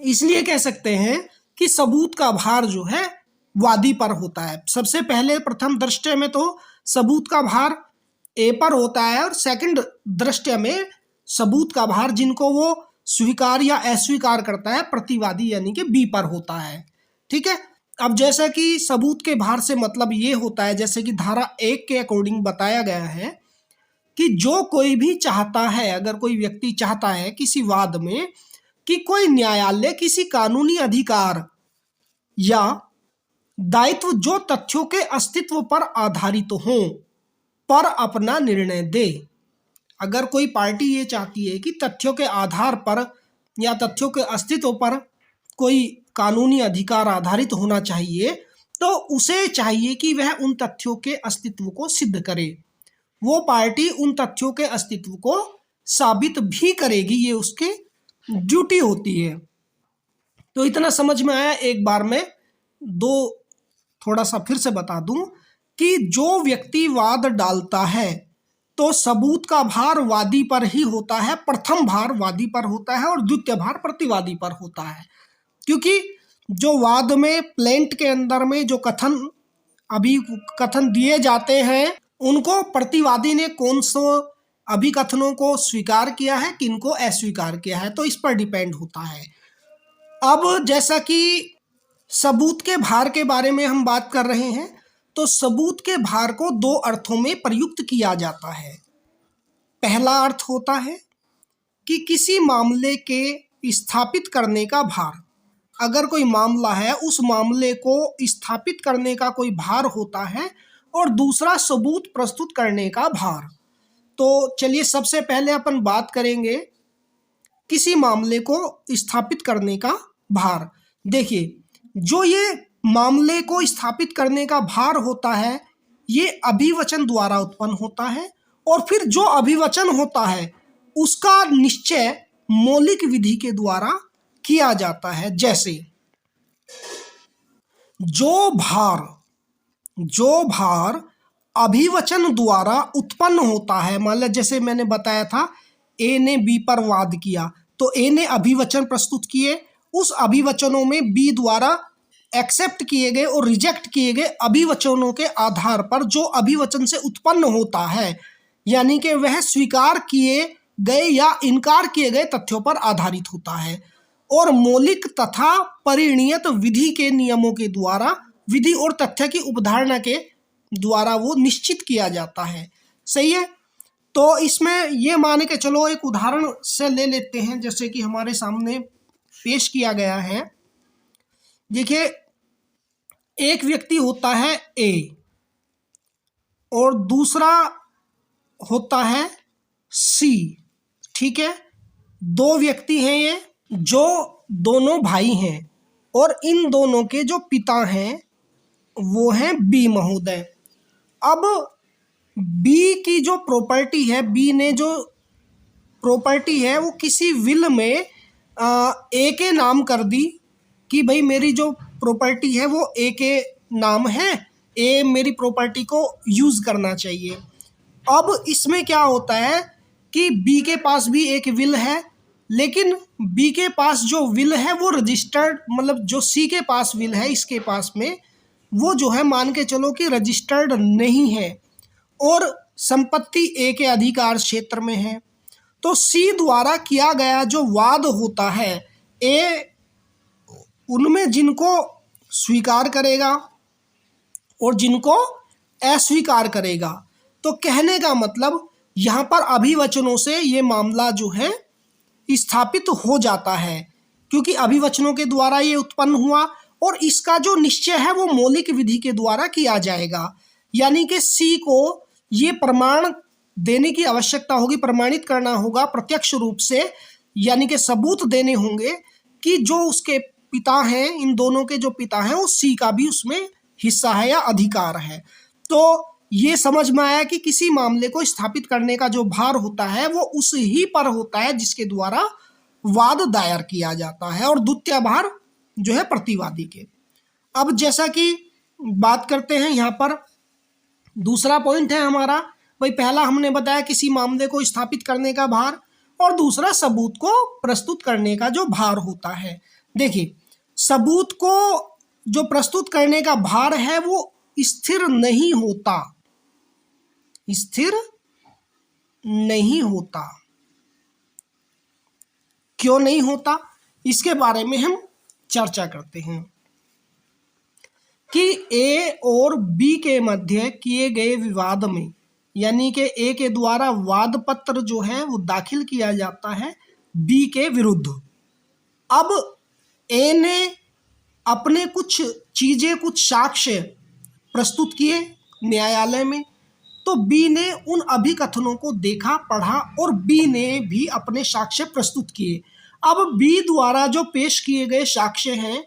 इसलिए कह सकते हैं कि सबूत का भार जो है वादी पर होता है। सबसे पहले प्रथम दृष्टया में तो सबूत का भार ए पर होता है, और सेकंड दृष्टया में सबूत का भार जिनको वो स्वीकार या अस्वीकार करता है, प्रतिवादी यानी कि बी पर होता है। ठीक है। अब जैसा कि सबूत के भार से मतलब ये होता है, जैसे कि धारा 1 के अकॉर्डिंग बताया गया है कि जो कोई भी चाहता है, अगर कोई व्यक्ति चाहता है किसी वाद में कि कोई न्यायालय किसी कानूनी अधिकार या दायित्व जो तथ्यों के अस्तित्व पर आधारित हो पर अपना निर्णय दे। अगर कोई पार्टी ये चाहती है कि तथ्यों के आधार पर या तथ्यों के अस्तित्व पर कोई कानूनी अधिकार आधारित होना चाहिए, तो उसे चाहिए कि वह उन तथ्यों के अस्तित्व को सिद्ध करे। वो पार्टी उन तथ्यों के अस्तित्व को साबित भी करेगी, ये उसकी ड्यूटी होती है। तो इतना समझ में आया। एक बार में थोड़ा सा फिर से बता दूं कि जो व्यक्ति वाद डालता है तो सबूत का भार वादी पर ही होता है। प्रथम भार वादी पर होता है और द्वितीय भार प्रतिवादी पर होता है, क्योंकि जो वाद में प्लेंट के अंदर में जो कथन दिए जाते हैं, उनको प्रतिवादी ने कौन से अभिकथनों को स्वीकार किया है, किनको अस्वीकार किया है, तो इस पर डिपेंड होता है। अब जैसा कि सबूत के भार के बारे में हम बात कर रहे हैं, तो सबूत के भार को दो अर्थों में प्रयुक्त किया जाता है। पहला अर्थ होता है कि किसी मामले के स्थापित करने का भार, अगर कोई मामला है उस मामले को स्थापित करने का कोई भार होता है, और दूसरा सबूत प्रस्तुत करने का भार। तो चलिए सबसे पहले अपन बात करेंगे किसी मामले को स्थापित करने का भार। देखिए, जो ये मामले को स्थापित करने का भार होता है, ये अभिवचन द्वारा उत्पन्न होता है, और फिर जो अभिवचन होता है उसका निश्चय मौलिक विधि के द्वारा किया जाता है। जैसे जो भार अभिवचन द्वारा उत्पन्न होता है, मान लो जैसे मैंने बताया था, ए ने बी पर वाद किया, तो ए ने अभिवचन प्रस्तुत किए, उस अभिवचनों में बी द्वारा एक्सेप्ट किए गए और रिजेक्ट किए गए अभिवचनों के आधार पर जो अभिवचन से उत्पन्न होता है, यानी कि वह स्वीकार किए गए या इनकार किए गए तथ्यों पर आधारित होता है, और मौलिक तथा परिणीयत विधि के नियमों के द्वारा, विधि और तथ्य की उपधारणा के द्वारा वो निश्चित किया जाता है। सही है। तो इसमें ये मान के चलो, एक उदाहरण से ले लेते हैं, जैसे कि हमारे सामने पेश किया गया है। देखिए, एक व्यक्ति होता है ए और दूसरा होता है सी। ठीक है। दो व्यक्ति हैं ये, जो दोनों भाई हैं और इन दोनों के जो पिता हैं वो हैं बी महोदय। अब बी की जो प्रॉपर्टी है, बी ने जो प्रॉपर्टी है वो किसी विल में ए के नाम कर दी कि भाई मेरी जो प्रॉपर्टी है वो ए के नाम है, ए मेरी प्रॉपर्टी को यूज़ करना चाहिए। अब इसमें क्या होता है कि बी के पास भी एक विल है, लेकिन बी के पास जो विल है वो रजिस्टर्ड, मतलब जो सी के पास विल है इसके पास में, वो जो है मान के चलो कि रजिस्टर्ड नहीं है और संपत्ति ए के अधिकार क्षेत्र में है। तो सी द्वारा किया गया जो वाद होता है, ए उनमें जिनको स्वीकार करेगा और जिनको अस्वीकार करेगा। तो कहने का मतलब यहाँ पर अभिवचनों से ये मामला जो है स्थापित हो जाता है, क्योंकि अभिवचनों के द्वारा ये उत्पन्न हुआ और इसका जो निश्चय है वो मौलिक विधि के द्वारा किया जाएगा। यानी कि सी को ये प्रमाण देने की आवश्यकता होगी, प्रमाणित करना होगा प्रत्यक्ष रूप से, यानी कि सबूत देने होंगे कि जो उसके पिता हैं, इन दोनों के जो पिता हैं, वो सी का भी उसमें हिस्सा है या अधिकार है। तो ये समझ में आया कि किसी मामले को स्थापित करने का जो भार होता है वो उस ही पर होता है जिसके द्वारा वाद दायर किया जाता है, और द्वितीय भार जो है प्रतिवादी के। अब जैसा कि बात करते हैं यहाँ पर दूसरा पॉइंट है हमारा, भाई पहला हमने बताया किसी मामले को स्थापित करने का भार, और दूसरा सबूत को प्रस्तुत करने का जो भार होता है। देखिए, सबूत को जो प्रस्तुत करने का भार है वो स्थिर नहीं होता, स्थिर नहीं होता। क्यों नहीं होता, इसके बारे में हम चर्चा करते हैं कि ए और बी के मध्य किए गए विवाद में, यानी कि ए के द्वारा वाद पत्र जो है वो दाखिल किया जाता है बी के विरुद्ध। अब ए ने अपने कुछ चीज़ें, कुछ साक्ष्य प्रस्तुत किए न्यायालय में, तो बी ने उन अभिकथनों को देखा, पढ़ा और बी ने भी अपने साक्ष्य प्रस्तुत किए। अब बी द्वारा जो पेश किए गए साक्ष्य हैं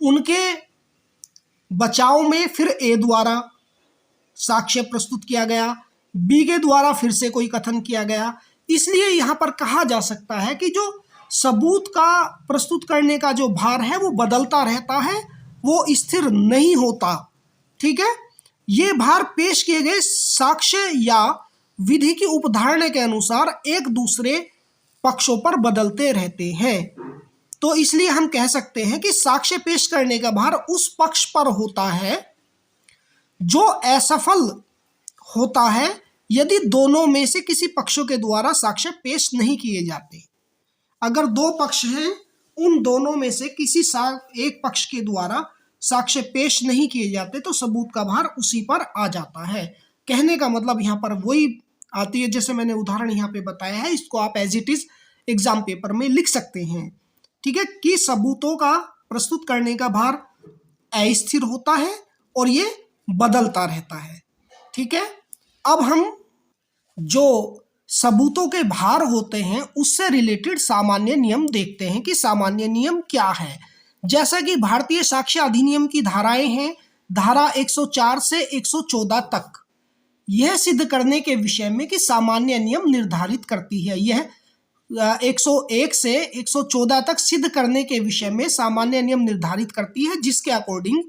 उनके बचाव में फिर ए द्वारा साक्ष्य प्रस्तुत किया गया, बी के द्वारा फिर से कोई कथन किया गया। इसलिए यहाँ पर कहा जा सकता है कि जो सबूत का प्रस्तुत करने का जो भार है वो बदलता रहता है, वो स्थिर नहीं होता। ठीक है, ये भार पेश किए गए साक्ष्य या विधि की उपधारणा के अनुसार एक दूसरे पक्षों पर बदलते रहते हैं। तो इसलिए हम कह सकते हैं कि साक्ष्य पेश करने का भार उस पक्ष पर होता है जो असफल होता है यदि दोनों में से किसी पक्षों के द्वारा साक्ष्य पेश नहीं किए जाते। अगर दो पक्ष हैं, उन दोनों में से किसी एक पक्ष के द्वारा साक्ष्य पेश नहीं किए जाते तो सबूत का भार उसी पर आ जाता है। कहने का मतलब यहाँ पर वही आती है, जैसे मैंने उदाहरण यहाँ पे बताया है, इसको आप as it is exam paper में लिख सकते हैं। ठीक है, कि सबूतों का प्रस्तुत करने का भार अस्थिर होता है और ये बदलता रहता है। ठीक है, अब हम जो सबूतों के भार होते हैं उससे रिलेटेड सामान्य नियम देखते हैं कि सामान्य नियम क्या है। जैसा कि भारतीय साक्ष्य अधिनियम की धाराएं हैं, धारा 104 से 114 तक, यह सिद्ध करने के विषय में कि सामान्य नियम निर्धारित करती है। यह 101 से 114 तक सिद्ध करने के विषय में सामान्य नियम निर्धारित करती है, जिसके अकॉर्डिंग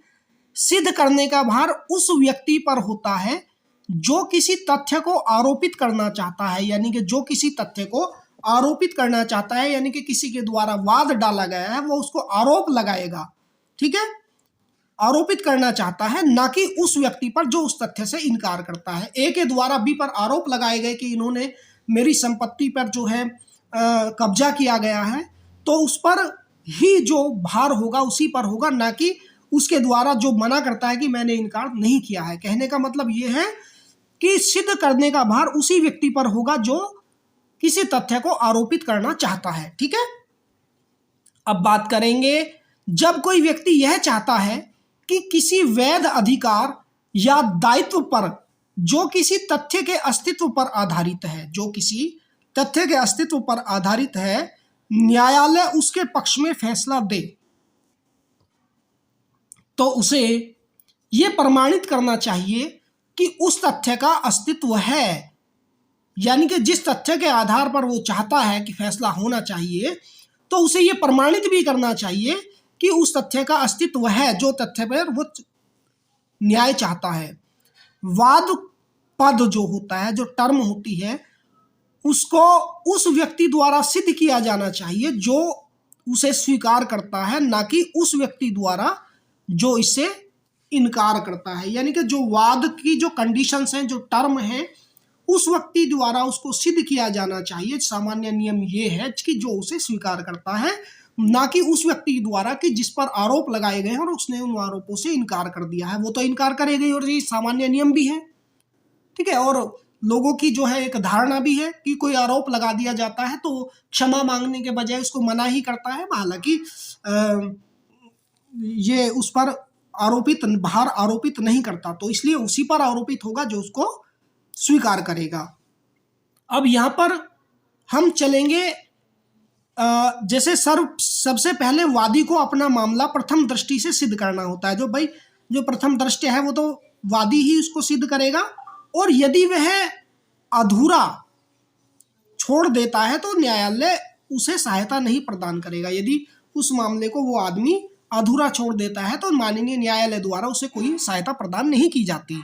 सिद्ध करने का भार उस व्यक्ति पर होता है जो किसी तथ्य को आरोपित करना चाहता है, यानी कि जो किसी तथ्य को आरोपित करना चाहता है, यानी कि किसी के द्वारा वाद डाला गया है वो उसको आरोप लगाएगा। ठीक है, आरोपित करना चाहता है, ना कि उस व्यक्ति पर जो उस तथ्य से इनकार करता है। ए के द्वारा बी पर आरोप लगाए गए कि इन्होंने मेरी संपत्ति पर जो है कब्जा किया गया है, तो उस पर ही जो भार होगा उसी पर होगा, ना कि उसके द्वारा जो मना करता है कि मैंने इनकार नहीं किया है। कहने का मतलब ये है कि सिद्ध करने का भार उसी व्यक्ति पर होगा जो किसी तथ्य को आरोपित करना चाहता है। ठीक है, अब बात करेंगे जब कोई व्यक्ति यह चाहता है कि किसी वैध अधिकार या दायित्व पर जो किसी तथ्य के अस्तित्व पर आधारित है, जो किसी तथ्य के अस्तित्व पर आधारित है, न्यायालय उसके पक्ष में फैसला दे तो उसे ये प्रमाणित करना चाहिए कि उस तथ्य का अस्तित्व है, यानी कि जिस तथ्य के आधार पर वो चाहता है कि फैसला होना चाहिए, तो उसे ये प्रमाणित भी करना चाहिए कि उस तथ्य का अस्तित्व है जो तथ्य पर वो न्याय चाहता है। वाद पद जो होता है, जो टर्म होती है, उसको उस व्यक्ति द्वारा सिद्ध किया जाना चाहिए जो उसे स्वीकार करता है, ना कि उस व्यक्ति द्वारा जो इससे इनकार करता है। यानी कि जो वाद की जो कंडीशंस हैं, जो टर्म हैं, उस व्यक्ति द्वारा उसको सिद्ध किया जाना चाहिए। सामान्य नियम ये है कि जो उसे स्वीकार करता है, ना कि उस व्यक्ति द्वारा कि जिस पर आरोप लगाए गए हैं और उसने उन आरोपों से इनकार कर दिया है। वो तो इनकार करेगा और ये सामान्य नियम भी है, ठीक है। और लोगों की जो है एक धारणा भी है कि कोई आरोप लगा दिया जाता है तो क्षमा मांगने के बजाय उसको मना ही करता है। हालांकि ये उस पर भार आरोपित नहीं करता, तो इसलिए उसी पर आरोपित होगा जो उसको स्वीकार करेगा। अब यहाँ पर हम चलेंगे, जैसे सबसे पहले वादी को अपना मामला प्रथम दृष्टि से सिद्ध करना होता है। जो प्रथम दृष्टि है वो तो वादी ही उसको सिद्ध करेगा, और यदि वह अधूरा छोड़ देता है तो न्यायालय उसे सहायता नहीं प्रदान करेगा। यदि उस मामले को वो आदमी अधूरा छोड़ देता है तो माननीय न्यायालय द्वारा उसे कोई सहायता प्रदान नहीं की जाती।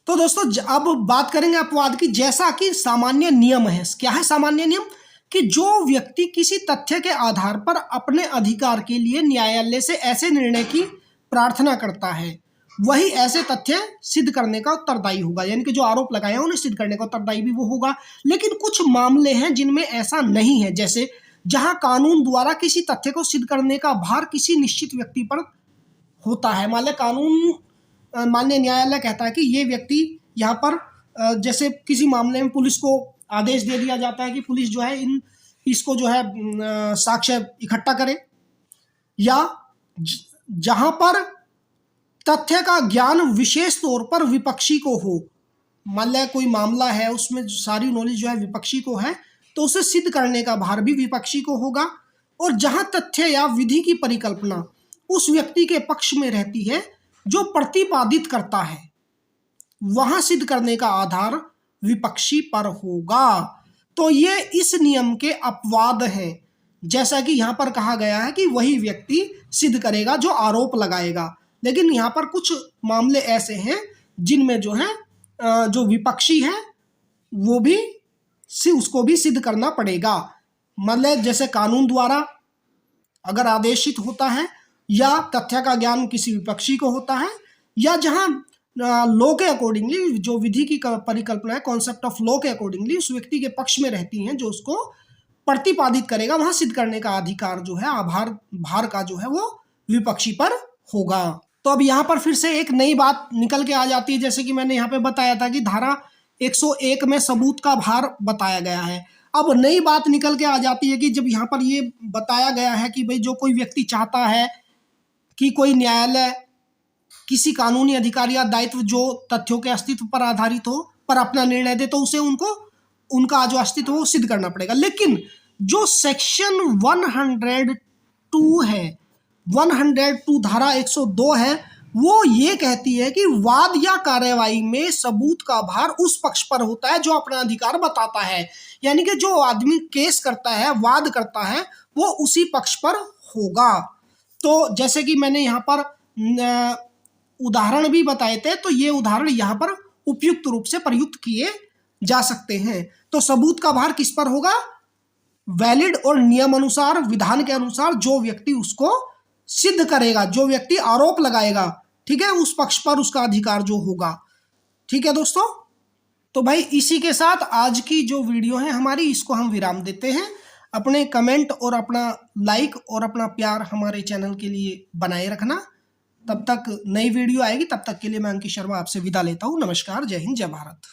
तो दोस्तों अब बात करेंगे अपवाद की, जैसा कि सामान्य नियम है। क्या है सामान्य नियम? कि जो व्यक्ति किसी तथ्य के आधार पर अपने अधिकार के लिए न्यायालय से ऐसे निर्णय की प्रार्थना करता है, वही ऐसे तथ्य सिद्ध करने का उत्तरदायी होगा। यानी कि जो आरोप लगाए हैं उन्हें सिद्ध करने का उत्तरदायी भी वो होगा। लेकिन कुछ मामले हैं जिनमें ऐसा नहीं है, जैसे जहां कानून द्वारा किसी तथ्य को सिद्ध करने का भार किसी निश्चित व्यक्ति पर होता है। मान्य न्यायालय कहता है कि ये व्यक्ति यहाँ पर, जैसे किसी मामले में पुलिस को आदेश दे दिया जाता है कि पुलिस जो है इसको जो है साक्ष्य इकट्ठा करे, या जहां पर तथ्य का ज्ञान विशेष तौर पर विपक्षी को हो। मान लिया कोई मामला है उसमें सारी नॉलेज जो है विपक्षी को है, तो उसे सिद्ध करने का भार भी विपक्षी को होगा। और जहां तथ्य या विधि की परिकल्पना उस व्यक्ति के पक्ष में रहती है जो प्रतिपादित करता है, वहां सिद्ध करने का आधार विपक्षी पर होगा। तो ये इस नियम के अपवाद हैं। जैसा कि यहाँ पर कहा गया है कि वही व्यक्ति सिद्ध करेगा जो आरोप लगाएगा, लेकिन यहाँ पर कुछ मामले ऐसे हैं जिनमें जो है जो विपक्षी है वो भी उसको भी सिद्ध करना पड़ेगा। मतलब जैसे कानून द्वारा अगर आदेशित होता है, या तथ्य का ज्ञान किसी विपक्षी को होता है, या जहाँ लॉ के अकॉर्डिंगली जो विधि की परिकल्पना है, कॉन्सेप्ट ऑफ लॉ के अकॉर्डिंगली उस व्यक्ति के पक्ष में रहती हैं, जो उसको प्रतिपादित करेगा, वहां सिद्ध करने का अधिकार जो है भार का जो है वो विपक्षी पर होगा। तो अब यहाँ पर फिर से एक नई बात निकल के आ जाती है, जैसे कि मैंने यहाँ पे बताया था कि धारा 101 में सबूत का भार बताया गया है। अब नई बात निकल के आ जाती है कि जब यहाँ पर ये बताया गया है कि भाई जो कोई व्यक्ति चाहता है कि कोई न्यायालय किसी कानूनी अधिकार या दायित्व जो तथ्यों के अस्तित्व पर आधारित हो पर अपना निर्णय दे, तो उसे उनका जो अस्तित्व हो सिद्ध करना पड़ेगा। लेकिन जो सेक्शन 102 है, 102 धारा 102 है, वो ये कहती है कि वाद या कार्यवाही में सबूत का भार उस पक्ष पर होता है जो अपना अधिकार बताता है। यानी कि जो आदमी केस करता है, वाद करता है, वो उसी पक्ष पर होगा। तो जैसे कि मैंने यहाँ पर उदाहरण भी बताए थे, तो ये उदाहरण यहाँ पर उपयुक्त रूप से प्रयुक्त किए जा सकते हैं। तो सबूत का भार किस पर होगा? वैलिड और नियम अनुसार, विधान के अनुसार जो व्यक्ति उसको सिद्ध करेगा, जो व्यक्ति आरोप लगाएगा, ठीक है, उस पक्ष पर उसका अधिकार जो होगा। ठीक है दोस्तों, तो भाई इसी के साथ आज की जो वीडियो है हमारी, इसको हम विराम देते हैं। अपने कमेंट और अपना लाइक और अपना प्यार हमारे चैनल के लिए बनाए रखना। तब तक नई वीडियो आएगी, तब तक के लिए मैं अंकित शर्मा आपसे विदा लेता हूँ। नमस्कार, जय हिंद, जय भारत।